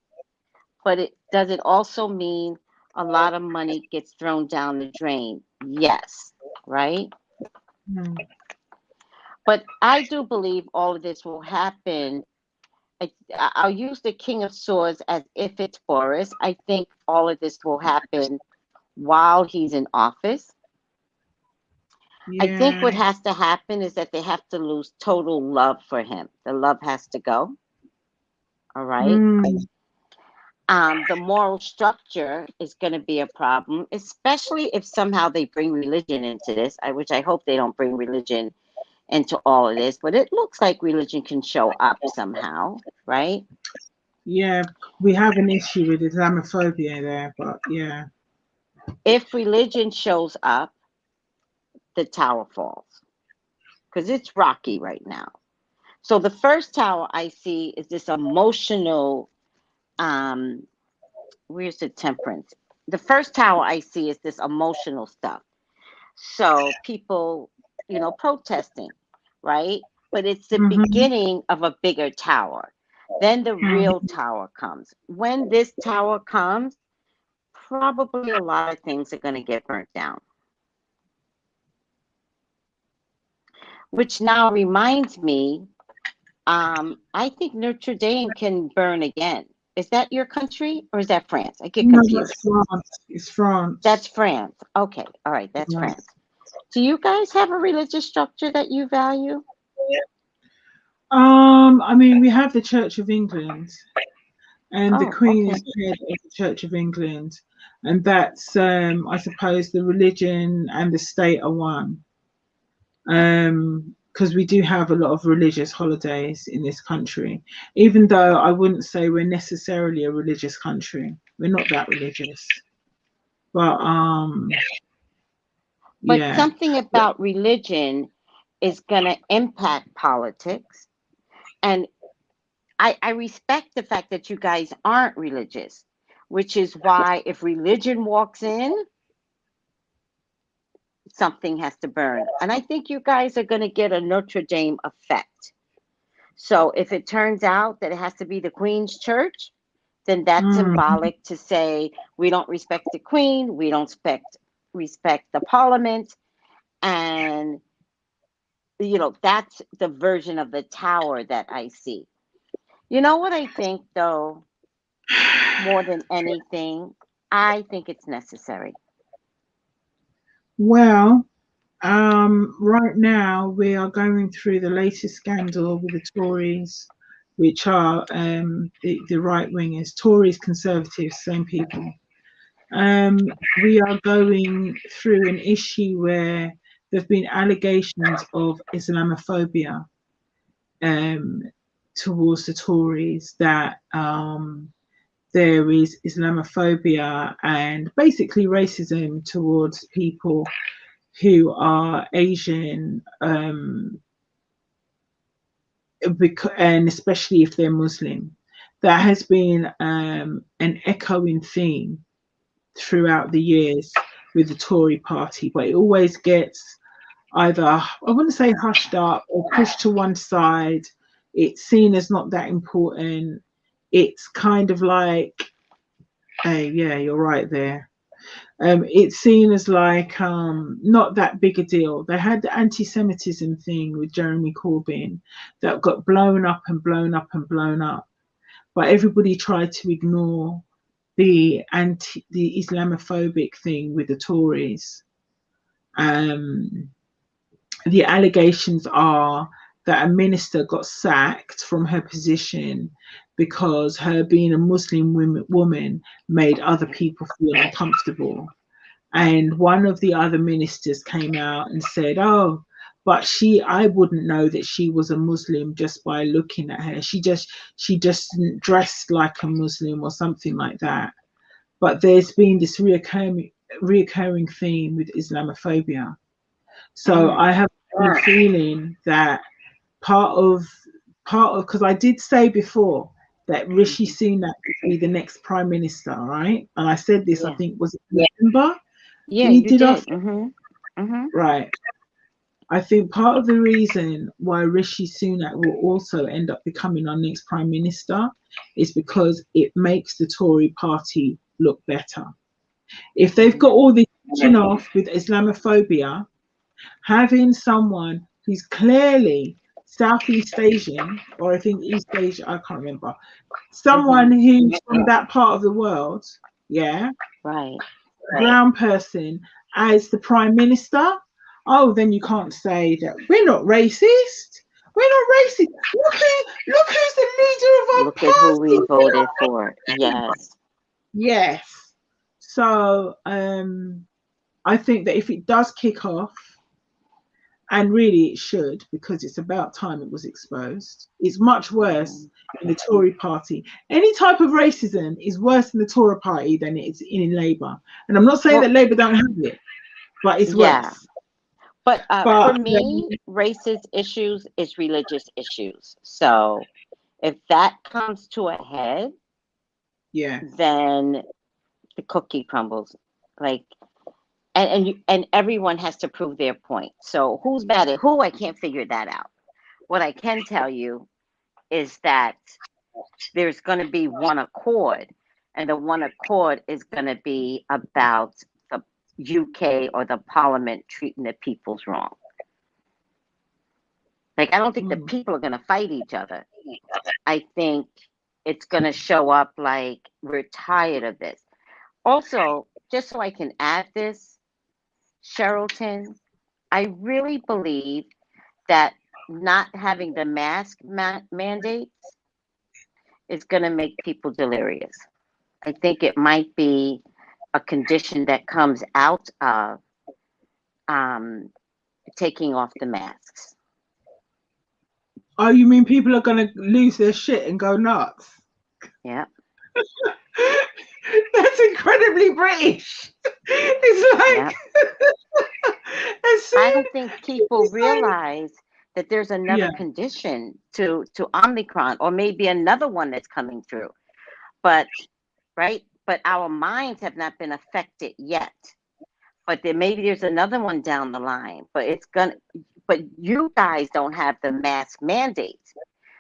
But does it also mean a lot of money gets thrown down the drain? Yes. Right? But I do believe all of this will happen. I'll use the King of Swords as if it's Boris. I think all of this will happen while he's in office. Yeah. I think what has to happen is that they have to lose total love for him. The love has to go. All right. The moral structure is going to be a problem, especially if somehow they bring religion into this, which I hope they don't bring religion into all of this, but it looks like religion can show up somehow, right? Yeah, we have an issue with Islamophobia there, but yeah. If religion shows up, the tower falls because it's rocky right now. So the first tower I see is this emotional, where's the temperance? The first tower I see is this emotional stuff. So people, protesting, right? But it's the beginning of a bigger tower. Then the real tower comes. When this tower comes, probably a lot of things are going to get burnt down. Which now reminds me, I think Notre Dame can burn again. Is that your country or is that France? I get confused. No, that's France. It's France. That's France. Okay. All right. That's France. Do you guys have a religious structure that you value? I mean, we have the Church of England, and the Queen is head of the Church of England, and that's, I suppose, the religion and the state are one. Because we do have a lot of religious holidays in this country, even though I wouldn't say we're necessarily a religious country. We're not that religious, but yeah. Something about religion is going to impact politics, and I respect the fact that you guys aren't religious, which is why if religion walks in, something has to burn. And I think you guys are going to get a Notre Dame effect. So if it turns out that it has to be the Queen's church, then that's symbolic to say we don't respect the Queen, we don't respect the Parliament, and that's the version of the tower that I see. You know what I think though? more than anything, I think it's necessary. Well, right now we are going through the latest scandal with the Tories, which are the right wingers, Tories, Conservatives, same people. We are going through an issue where there have been allegations of Islamophobia towards the Tories, that there is Islamophobia and basically racism towards people who are Asian, and especially if they're Muslim. That has been an echoing theme throughout the years with the Tory party, but it always gets either, I wouldn't say hushed up, or pushed to one side. It's seen as not that important. It's kind of like, hey, yeah, you're right there. It's seen as like not that big a deal. They had the anti-Semitism thing with Jeremy Corbyn that got blown up and blown up and blown up, but everybody tried to ignore the Islamophobic thing with the Tories. The allegations are that a minister got sacked from her position because her being a Muslim woman made other people feel uncomfortable. And one of the other ministers came out and said, oh, but I wouldn't know that she was a Muslim just by looking at her. She just dressed like a Muslim or something like that. But there's been this reoccurring theme with Islamophobia. So I have a feeling that part of, because I did say before that Rishi Sunak would be the next prime minister, right? And I said this, I think, was it November? Yeah, you did. Right. I think part of the reason why Rishi Sunak will also end up becoming our next prime minister is because it makes the Tory party look better. If they've got all this off with Islamophobia, having someone who's clearly Southeast Asian, or I think East Asia, I can't remember, someone who's from that part of the world, right, brown person as the prime minister, oh, then you can't say that we're not racist. We're not racist. Look who's the leader of our party. Look at who we voted for. Yes. So I think that if it does kick off, and really it should, because it's about time it was exposed, it's much worse in the Tory party. Any type of racism is worse in the Tory party than it's in Labour. And I'm not saying that Labour don't have it, but it's worse. But for me, racist issues is religious issues. So if that comes to a head, then the cookie crumbles. Like, and everyone has to prove their point. So who's mad at who? I can't figure that out. What I can tell you is that there's going to be one accord, and the one accord is going to be about the UK or the Parliament treating the peoples wrong. Like, I don't think the people are going to fight each other. I think it's going to show up like we're tired of this. Also, just so I can add this, Sherryton, I really believe that not having the mask mandates is going to make people delirious. I think it might be a condition that comes out of taking off the masks. Oh, you mean people are going to lose their shit and go nuts? Yeah. That's incredibly British. It's like I don't think people realize that there's another condition to Omicron, or maybe another one that's coming through. But but our minds have not been affected yet. But maybe there's another one down the line. But but you guys don't have the mask mandate.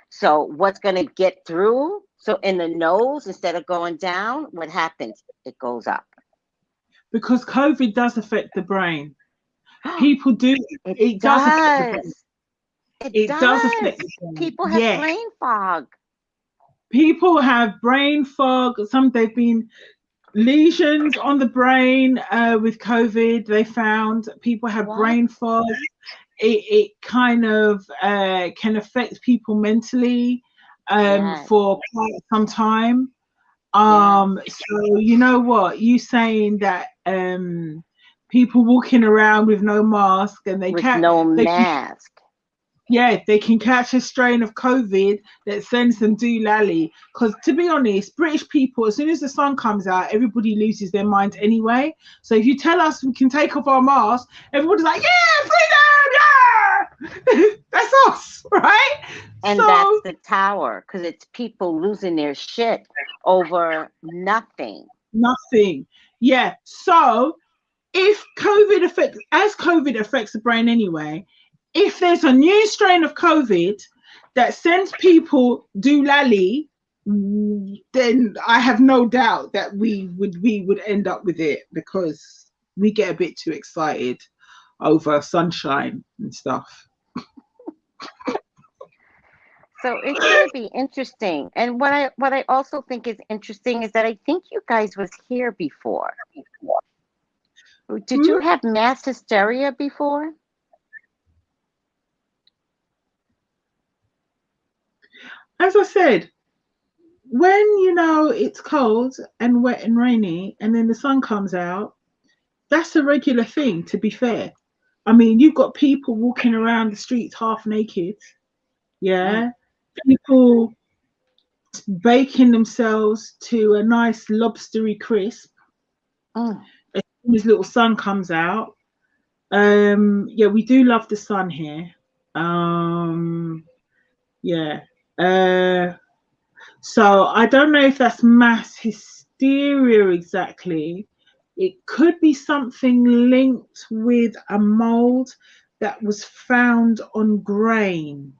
So what's gonna get through? So in the nose, instead of going down, what happens? It goes up. Because COVID does affect the brain. People do. It does affect the brain. It does affect the brain. People have brain fog. people have brain fog. They've been lesions on the brain with COVID. They found people have brain fog. It kind of can affect people mentally for quite some time. So you know what? You saying that people walking around with no mask and they can't they can catch a strain of COVID that sends them doolally. Because to be honest, British people, as soon as the sun comes out, everybody loses their minds anyway. So if you tell us we can take off our masks, everybody's like, yeah, freedom, yeah. That's us, right? And so, that's the tower, because it's people losing their shit over nothing. Nothing. Yeah. So if COVID affects the brain anyway, if there's a new strain of COVID that sends people doolally, then I have no doubt that we would end up with it, because we get a bit too excited over sunshine and stuff. So it's going to be interesting. And what I also think is interesting is that I think you guys was here before. Did you have mass hysteria before? As I said, when it's cold and wet and rainy and then the sun comes out, that's a regular thing, to be fair. I mean, you've got people walking around the streets half naked. Yeah. People baking themselves to a nice lobstery crisp as soon as little sun comes out. Yeah, we do love the sun here. Yeah. So I don't know if that's mass hysteria exactly. It could be something linked with a mold that was found on grain.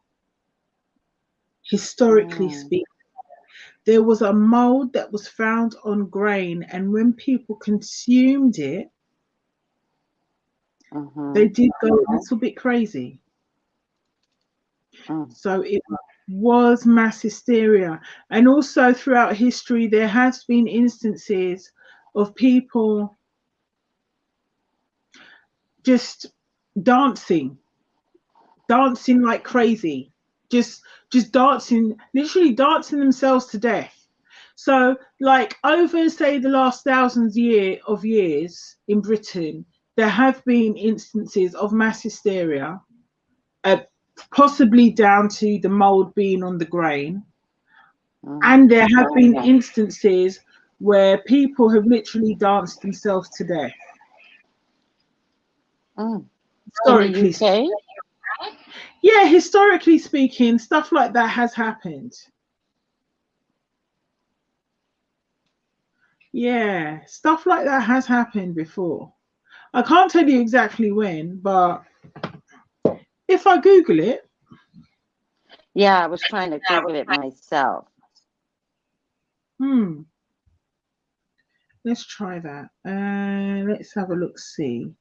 Historically speaking, there was a mold that was found on grain, and when people consumed it, they did go a little bit crazy. So it was mass hysteria. And also throughout history, there has been instances of people just dancing like crazy, just dancing, literally dancing themselves to death. So like over, say, the last thousands of years in Britain, there have been instances of mass hysteria, possibly down to the mold being on the grain. And there have been instances where people have literally danced themselves to death. Historically speaking. Yeah, historically speaking, stuff like that has happened. Yeah, stuff like that has happened before. I can't tell you exactly when, but if I Google it. Yeah, I was trying to Google it myself. Let's try that. Let's have a look, see.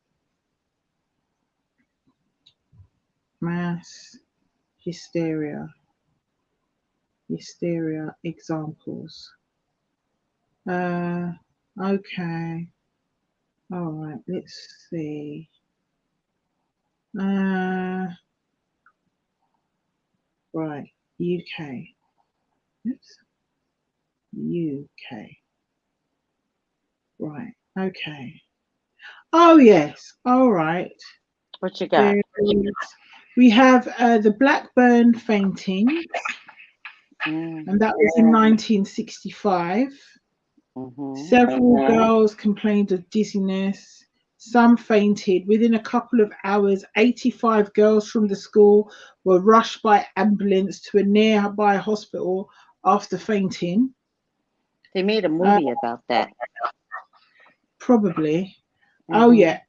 Mass hysteria examples. Okay. All right, let's see. Right, UK. Oops. UK. Right, okay. Oh, yes. All right. What you got? We have the Blackburn fainting, and that was in 1965. Several girls complained of dizziness. Some fainted. Within a couple of hours, 85 girls from the school were rushed by ambulance to a nearby hospital after fainting. They made a movie about that. Probably. Oh, yeah.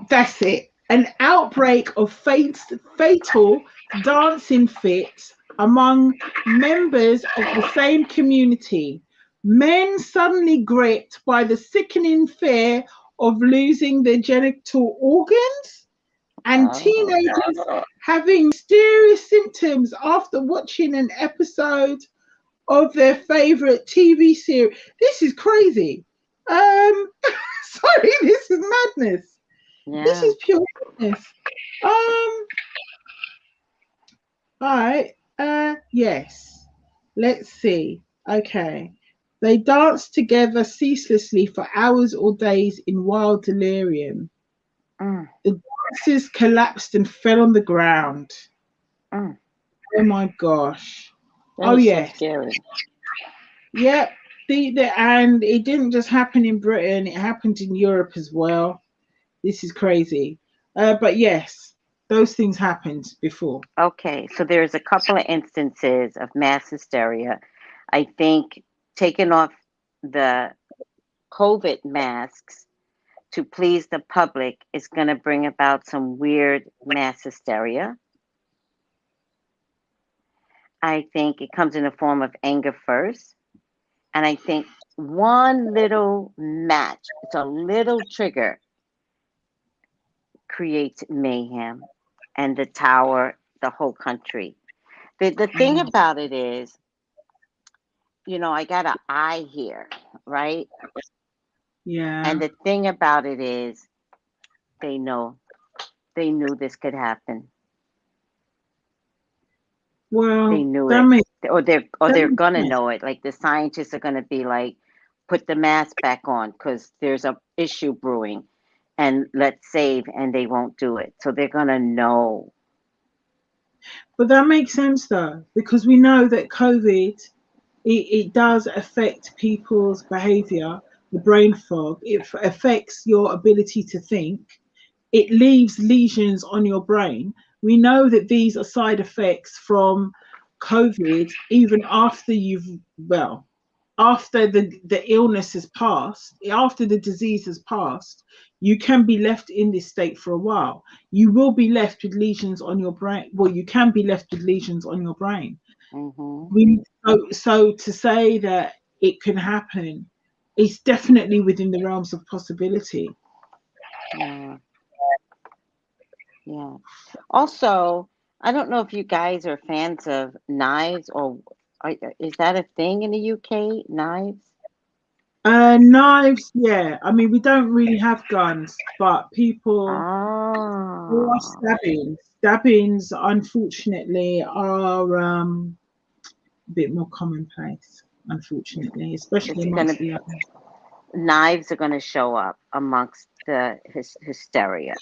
That's it. An outbreak of fatal dancing fits among members of the same community. Men suddenly gripped by the sickening fear of losing their genital organs, and teenagers having mysterious symptoms after watching an episode of their favorite TV series. This is crazy. Sorry, this is madness. Yeah. This is pure madness. All right. Yes. Let's see. Okay. They danced together ceaselessly for hours or days in wild delirium. Mm, The dancers collapsed and fell on the ground. mm. Oh my gosh. That Oh is so yes. scary. Yep. And it didn't just happen in Britain, it happened in Europe as well. This is crazy. But yes, those things happened before. Okay, so there's a couple of instances of mass hysteria. I think taking off the COVID masks to please the public is going to bring about some weird mass hysteria. I think it comes in the form of anger first. And I think one little match, it's a little trigger, creates mayhem and the tower, the whole country. The thing about it is, you know, I got an eye here, right? Yeah. And the thing about it is, they knew this could happen. Well, They knew that it, makes or they're makes gonna sense. know it. Like the scientists are gonna be like, put the mask back on because there's a issue brewing, and let's save, and they won't do it. So they're gonna know. But that makes sense though, because we know that COVID it does affect people's behavior, the brain fog. It affects your ability to think. It leaves lesions on your brain. We know that these are side effects from COVID, even after after the illness has passed, after the disease has passed, you can be left in this state for a while. You will be left with lesions on your brain. Well, you can be left with lesions on your brain. Mm-hmm. So to say that it can happen is definitely within the realms of possibility. Yeah. Yeah. Also, I don't know if you guys are fans of knives, or is that a thing in the UK? Knives? Knives, yeah. I mean, we don't really have guns, but people there are Oh. stabbings. Stabbings, unfortunately, are a bit more commonplace. Unfortunately, especially It's gonna amongst the young. Knives are gonna show up amongst the hysteria.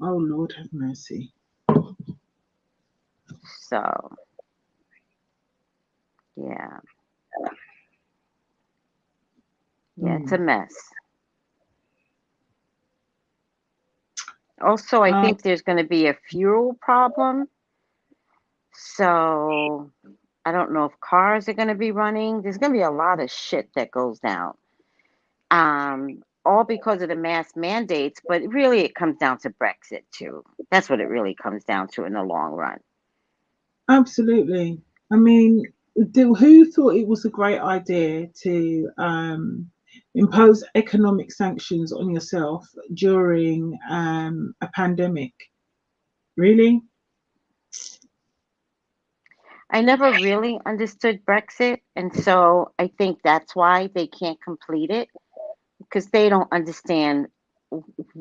Oh Lord, have mercy. So yeah. Yeah, it's a mess. Also, I Uh, think there's going to be a fuel problem. So I don't know if cars are going to be running. There's going to be a lot of shit that goes down. All because of the mass mandates, but really it comes down to Brexit too. That's what it really comes down to in the long run. Absolutely. I mean, who thought it was a great idea to impose economic sanctions on yourself during a pandemic? Really? I never really understood Brexit, and so I think that's why they can't complete it, because they don't understand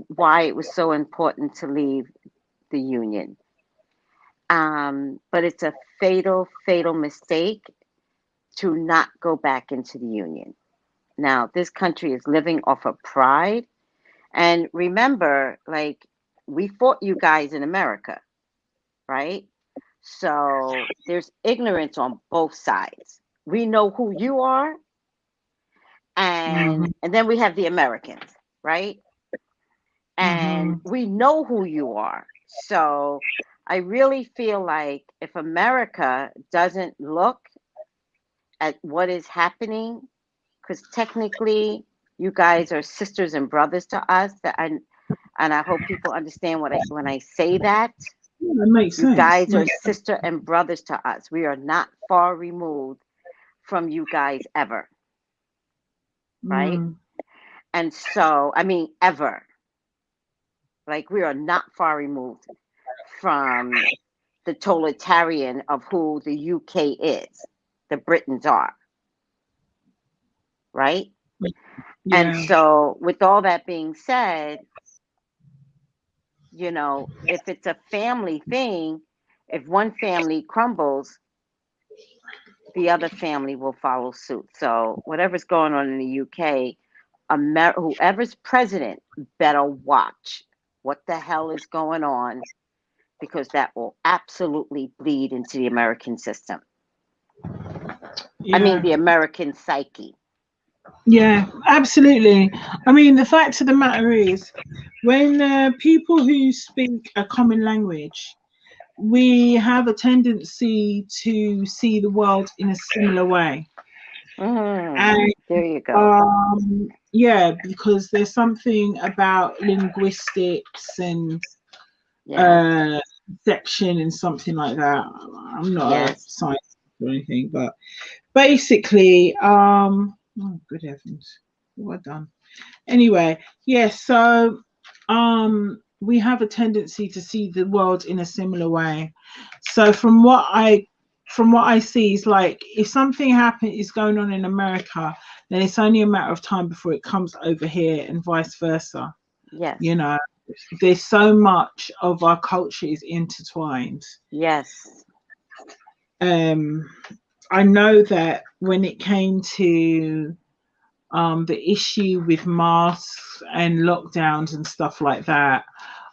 why it was so important to leave the union. But it's a fatal, fatal mistake to not go back into the union. Now, this country is living off of pride. And remember, like, we fought you guys in America, right? So there's ignorance on both sides. We know who you are, Mm-hmm. and then we have the Americans, right? And Mm-hmm. we know who you are. So I really feel like if America doesn't look at what is happening, because technically you guys are sisters and brothers to us, and I hope people understand when I say that. That makes You sense. guys are sister and brothers to us. We are not far removed from you guys ever, right? Mm. And so, I mean, ever. Like, we are not far removed from the totalitarian of who the UK is. the Britons are, right? Yeah. And so with all that being said, you know, if it's a family thing, if one family crumbles, the other family will follow suit. So whatever's going on in the UK, whoever's president better watch what the hell is going on, because that will absolutely bleed into the American system. Yeah. I mean, the American psyche. Yeah, absolutely. I mean, the fact of the matter is, when people who speak a common language, we have a tendency to see the world in a similar way. And There you go. yeah, because there's something about linguistics and perception and something like that. I'm not a scientist or anything, but basically, oh, good heavens, well done. Anyway, yes, so we have a tendency to see the world in a similar way. So from what I see is like, if something is going on in America, then it's only a matter of time before it comes over here, and vice versa. Yes. You know, there's so much of our culture is intertwined. Yes. I know that when it came to the issue with masks and lockdowns and stuff like that,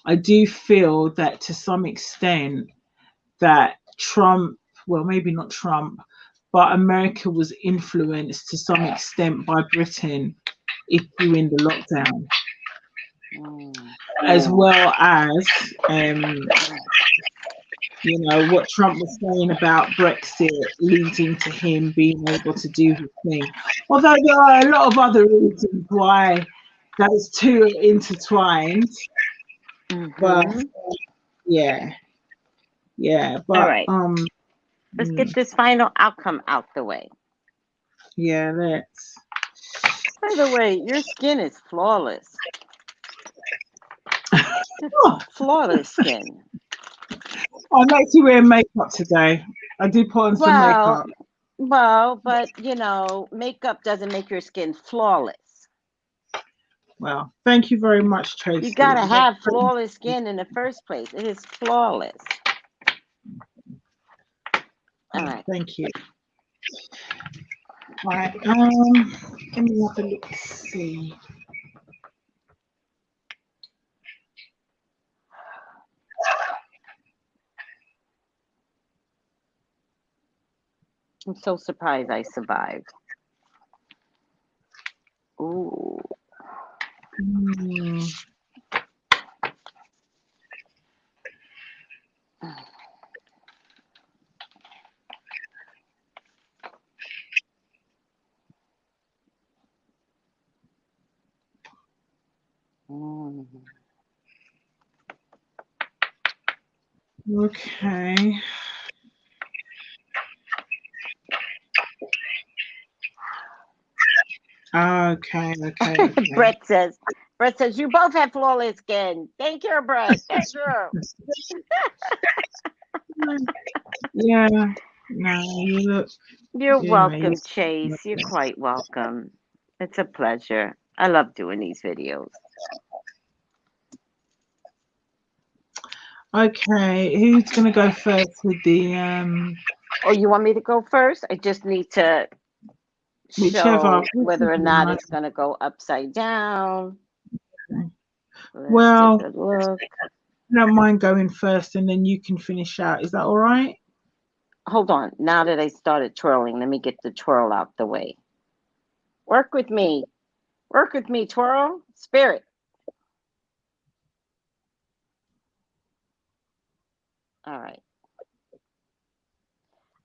I do feel that to some extent that Trump, well, maybe not Trump, but America was influenced to some extent by Britain issuing the lockdown, as well as you know, what Trump was saying about Brexit leading to him being able to do his thing. Although there are a lot of other reasons why that is too intertwined. But yeah. But all right. Let's get this final outcome out the way. Yeah, let's. By the way, your skin is flawless. Flawless skin. I'm actually wearing makeup today. I did put on some makeup. Well, but you know, makeup doesn't make your skin flawless. Well, thank you very much, Tracy. You gotta have flawless skin in the first place. It is flawless. All right. Thank you. All right. Let me have a look. See. I'm so surprised I survived. Ooh. Okay. Okay. Brett says, you both have flawless skin. Thank you, Brett. Thank you. Yeah. No, you look. You're welcome, Chase. You're quite welcome. It's a pleasure. I love doing these videos. Okay, who's gonna go first with the Oh, you want me to go first? I just need to show whether or not it's gonna go upside down. Well, take a look. I don't mind going first and then you can finish out. Is that all right? Hold on. Now that I started twirling, let me get the twirl out the way. Work with me. Work with me, twirl. Spirit. All right.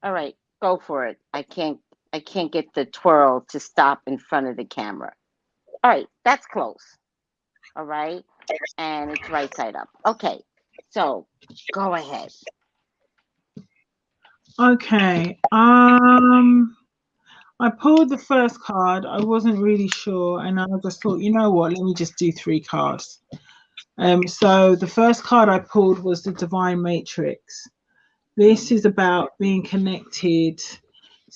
All right. Go for it. I can't get the twirl to stop in front of the camera. All right. That's close. All right. And it's right side up. Okay. So go ahead. Okay. I pulled the first card. I wasn't really sure, and I just thought, you know what? Let me just do 3 cards. So the first card I pulled was the Divine Matrix. This is about being connected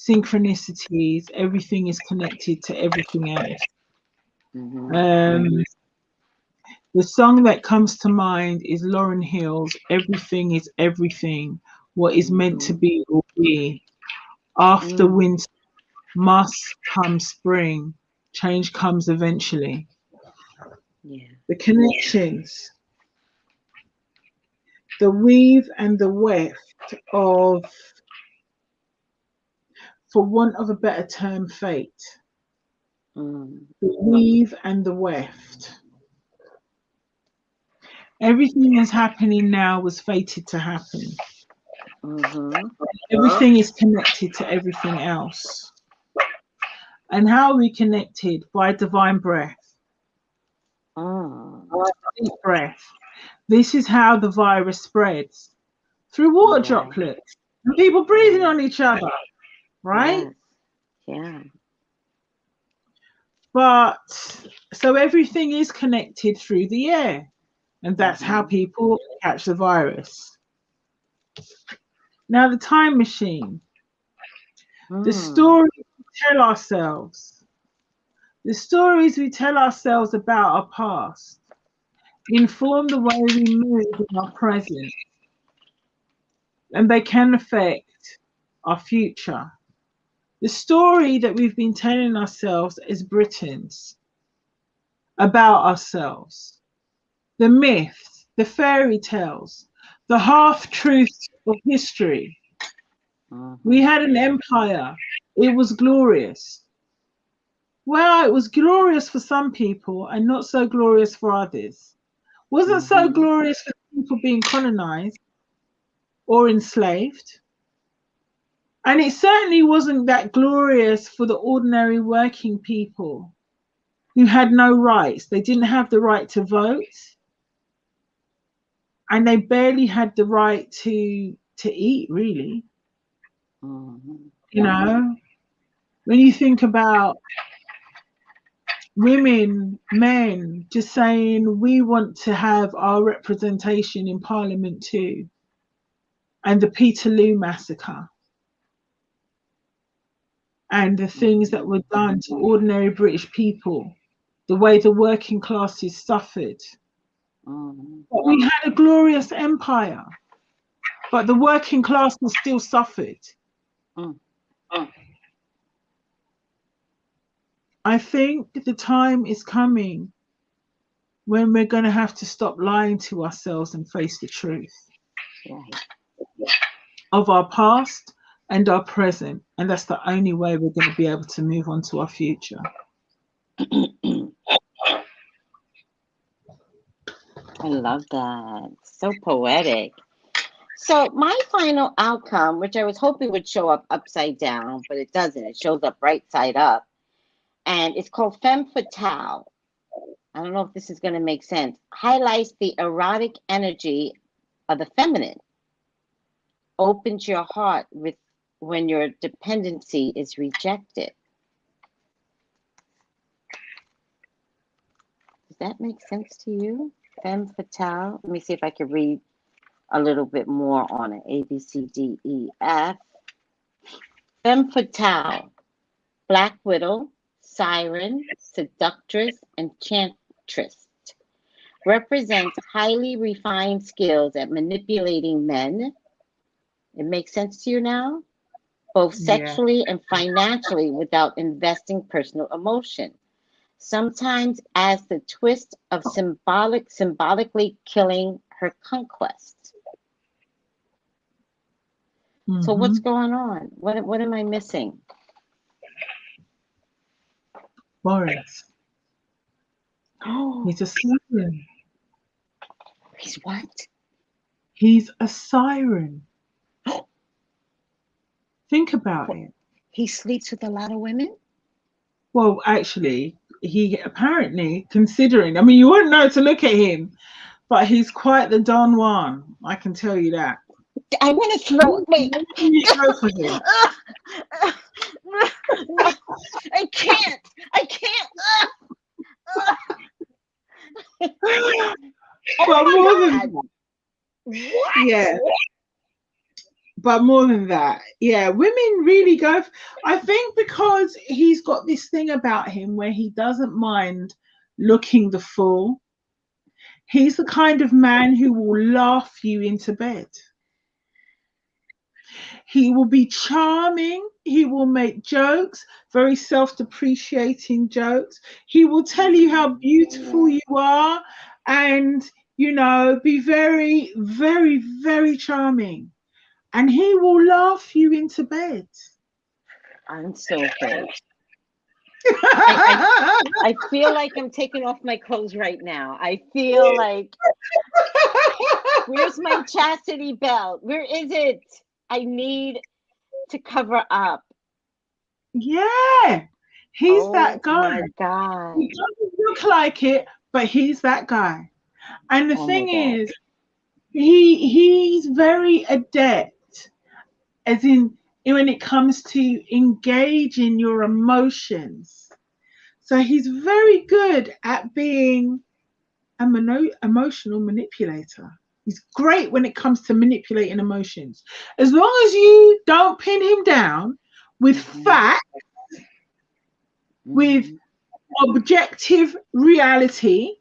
synchronicities. Everything is connected to everything else. Mm-hmm. The song that comes to mind is Lauryn Hill's "Everything is Everything." What is meant to be will be. After winter must come spring. Change comes eventually. Yeah. The connections, the weave and the weft of, for want of a better term, fate. Mm. The weave and the weft. Everything that's happening now was fated to happen. Mm-hmm. Everything is connected to everything else. And how are we connected? By divine breath. Deep breath. This is how the virus spreads, through water droplets and people breathing on each other, right? Yeah. But so everything is connected through the air, and that's how people catch the virus. Now, the time machine, the stories we tell ourselves, the stories we tell ourselves about our past inform the way we move in our present, and they can affect our future. The story that we've been telling ourselves as Britons about ourselves, the myths, the fairy tales, the half-truths of history. We had an empire. It was glorious. Well, it was glorious for some people and not so glorious for others. Wasn't so glorious for people being colonized or enslaved. And it certainly wasn't that glorious for the ordinary working people who had no rights. They didn't have the right to vote. And they barely had the right to eat, really. You know, when you think about women, men just saying we want to have our representation in Parliament too, and the Peterloo massacre, and the things that were done to ordinary British people, the way the working classes suffered. But we had a glorious empire, but the working classes still suffered. I think the time is coming when we're going to have to stop lying to ourselves and face the truth of our past and our present. And that's the only way we're going to be able to move on to our future. I love that. So poetic. So my final outcome, which I was hoping would show up upside down, but it doesn't. It shows up right side up. And it's called Femme Fatale. I don't know if this is going to make sense. Highlights the erotic energy of the feminine. Opens your heart with when your dependency is rejected. Does that make sense to you? Femme Fatale. Let me see if I can read a little bit more on it. A, B, C, D, E, F. Femme Fatale. Black Widow, Siren, Seductress, Enchantress. Represents highly refined skills at manipulating men. It makes sense to you now? Both sexually and financially without investing personal emotion. Sometimes as the twist of symbolically killing her conquest. So what's going on? What am I missing? Boris. Oh, He's a siren. He's what? He's a siren. Think about it. He sleeps with a lot of women? Well, actually, he apparently, considering, I mean, you wouldn't know to look at him, but he's quite the Don Juan. I can tell you that. I want to throw. Wait. You go for him. I can't. But more than that, what? yeah. but more than that, yeah, women really go. I think because he's got this thing about him where he doesn't mind looking the fool. He's the kind of man who will laugh you into bed. He will be charming. He will make jokes, very self-depreciating jokes. He will tell you how beautiful you are and, you know, be very, very, very charming. And he will laugh you into bed. I'm so afraid. I feel like I'm taking off my clothes right now. I feel like, where's my chastity belt? Where is it? I need to cover up. Yeah, he's that guy. Oh my God. He doesn't look like it, but he's that guy. And the thing is, he's very adept, as in when it comes to engaging your emotions. So he's very good at being an emotional manipulator. He's great when it comes to manipulating emotions. As long as you don't pin him down with facts, with objective reality,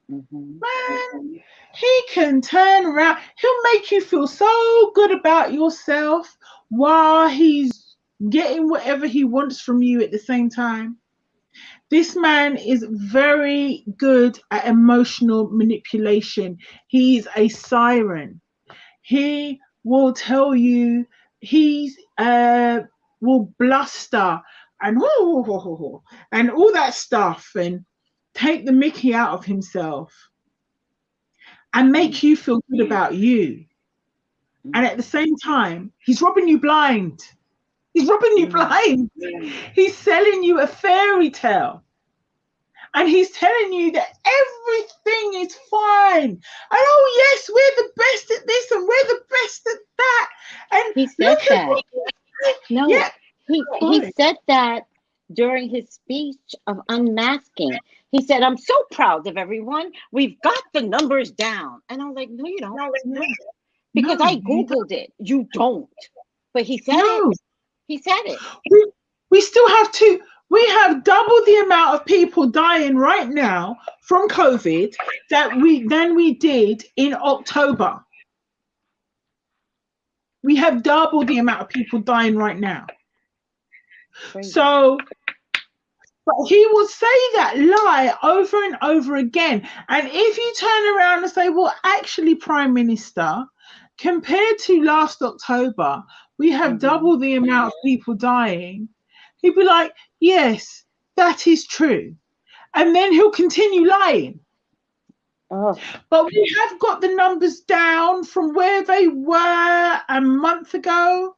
man, he can turn around. He'll make you feel so good about yourself while he's getting whatever he wants from you at the same time. This man is very good at emotional manipulation. He's a siren. He will tell you, he will bluster and all that stuff and take the mickey out of himself and make you feel good about you. And at the same time, he's robbing you blind. He's robbing you blind. He's selling you a fairy tale. And he's telling you that everything is fine. And oh, yes, we're the best at this and we're the best at that. And he said that. No, yeah. He said that during his speech of unmasking. He said, I'm so proud of everyone. We've got the numbers down. And I was like, no, you don't. Because I Googled it. You don't. But he said it. He said it. We still have to. We have double the amount of people dying right now from COVID than we did in October. We have double the amount of people dying right now. Crazy. So, but he will say that lie over and over again. And if you turn around and say, well, actually, Prime Minister, compared to last October, we have double the amount of people dying. He'd be like, yes, that is true. And then he'll continue lying. Oh. But we have got the numbers down from where they were a month ago.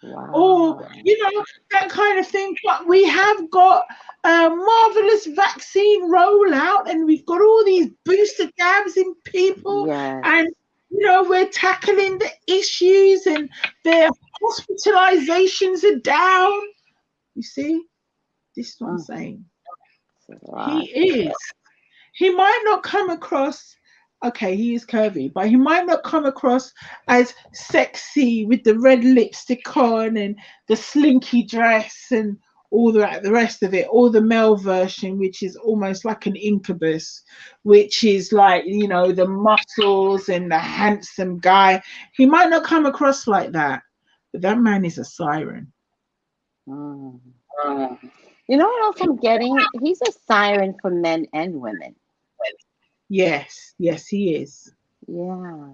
Wow. Or, you know, that kind of thing. But we have got a marvelous vaccine rollout and we've got all these booster jabs in people. Yes. And, you know, we're tackling the issues and their hospitalizations are down. You see, this is what I'm saying. He is. He might not come across, okay, he is curvy, but he might not come across as sexy with the red lipstick on and the slinky dress and all the rest of it, or the male version, which is almost like an incubus, which is like, you know, the muscles and the handsome guy. He might not come across like that, but that man is a siren. You know what else I'm getting? He's a siren for men and women. Yes, yes, he is. Yeah.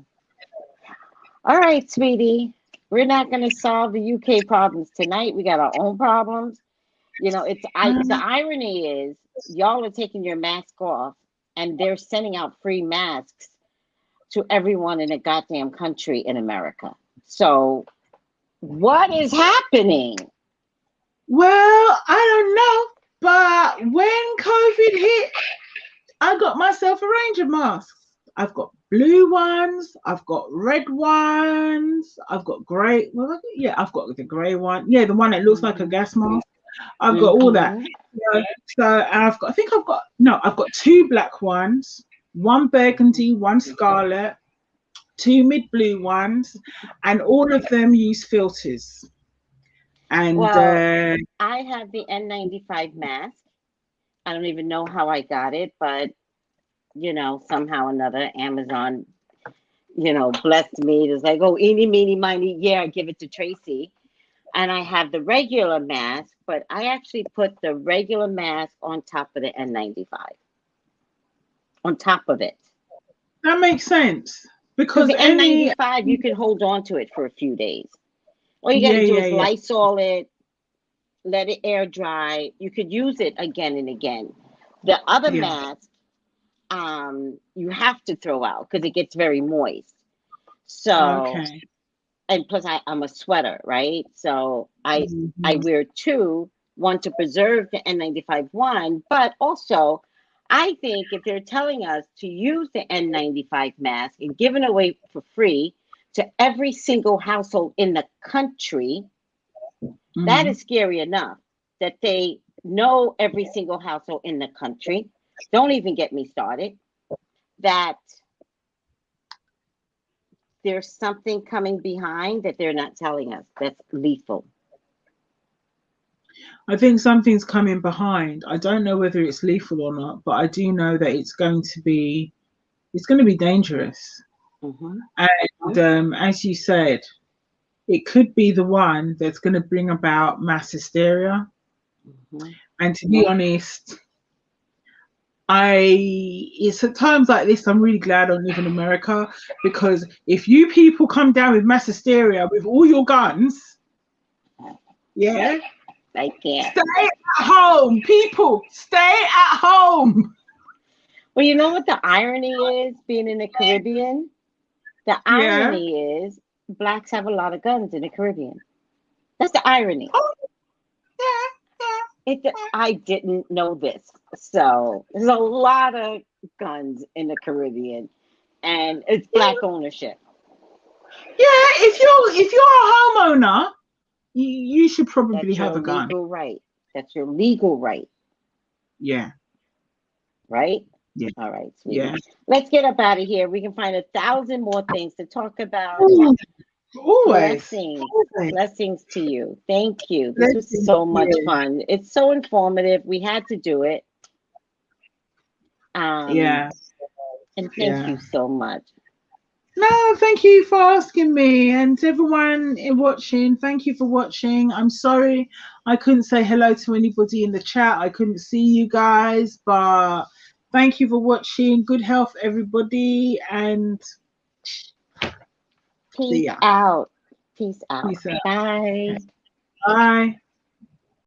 All right, sweetie. We're not going to solve the UK problems tonight. We got our own problems. You know, the irony is y'all are taking your mask off and they're sending out free masks to everyone in a goddamn country in America. So what is happening? Well, I don't know, but when COVID hit, I got myself a range of masks. I've got blue ones, I've got red ones, I've got grey. Well, yeah, I've got the grey one. Yeah, the one that looks like a gas mask. I've got all that. So I've got two black ones, one burgundy, one scarlet, 2 mid-blue ones, and all of them use filters. And Well, I have the N95 mask. I don't even know how I got it, but somehow or another, Amazon, blessed me. It was like, oh, eeny, meeny, miny, yeah, give it to Tracy. And I have the regular mask, but I actually put the regular mask on top of the N95. On top of it. that makes sense. Because Because the N95, you can hold on to it for a few days. All you got to do is Lysol it, let it air dry. You could use it again and again. The other mask, you have to throw out because it gets very moist. So, and plus I'm a sweater, right? So I wear two, one to preserve the N95 one, but also I think if they're telling us to use the N95 mask and giving away for free to every single household in the country, that is scary enough that they know every single household in the country. Don't even get me started. That there's something coming behind that they're not telling us that's lethal. I think something's coming behind. I don't know whether it's lethal or not, but I do know that it's going to be dangerous. And as you said, it could be the one that's going to bring about mass hysteria. And to be honest, it's at times like this I'm really glad I live in America, because if you people come down with mass hysteria with all your guns, I can't. Stay at home, people. Stay at home. Well, you know what the irony is being in the Caribbean? The irony is blacks have a lot of guns in the Caribbean. That's the irony. I didn't know this. So there's a lot of guns in the Caribbean, and it's black ownership. Yeah, if you're a homeowner, you should probably have a gun. Legal right. That's your legal right. Yeah. Right? Yeah. All right, sweetie. Yeah. Let's get up out of here. We can find 1,000 more things to talk about. Always. Blessings to you. Thank you. This was so much fun. It's so informative. We had to do it. And thank you so much. No, thank you for asking me, and everyone watching, thank you for watching. I'm sorry I couldn't say hello to anybody in the chat. I couldn't see you guys, but thank you for watching. Good health, everybody, and peace out. Peace out. Peace out. Bye. Bye.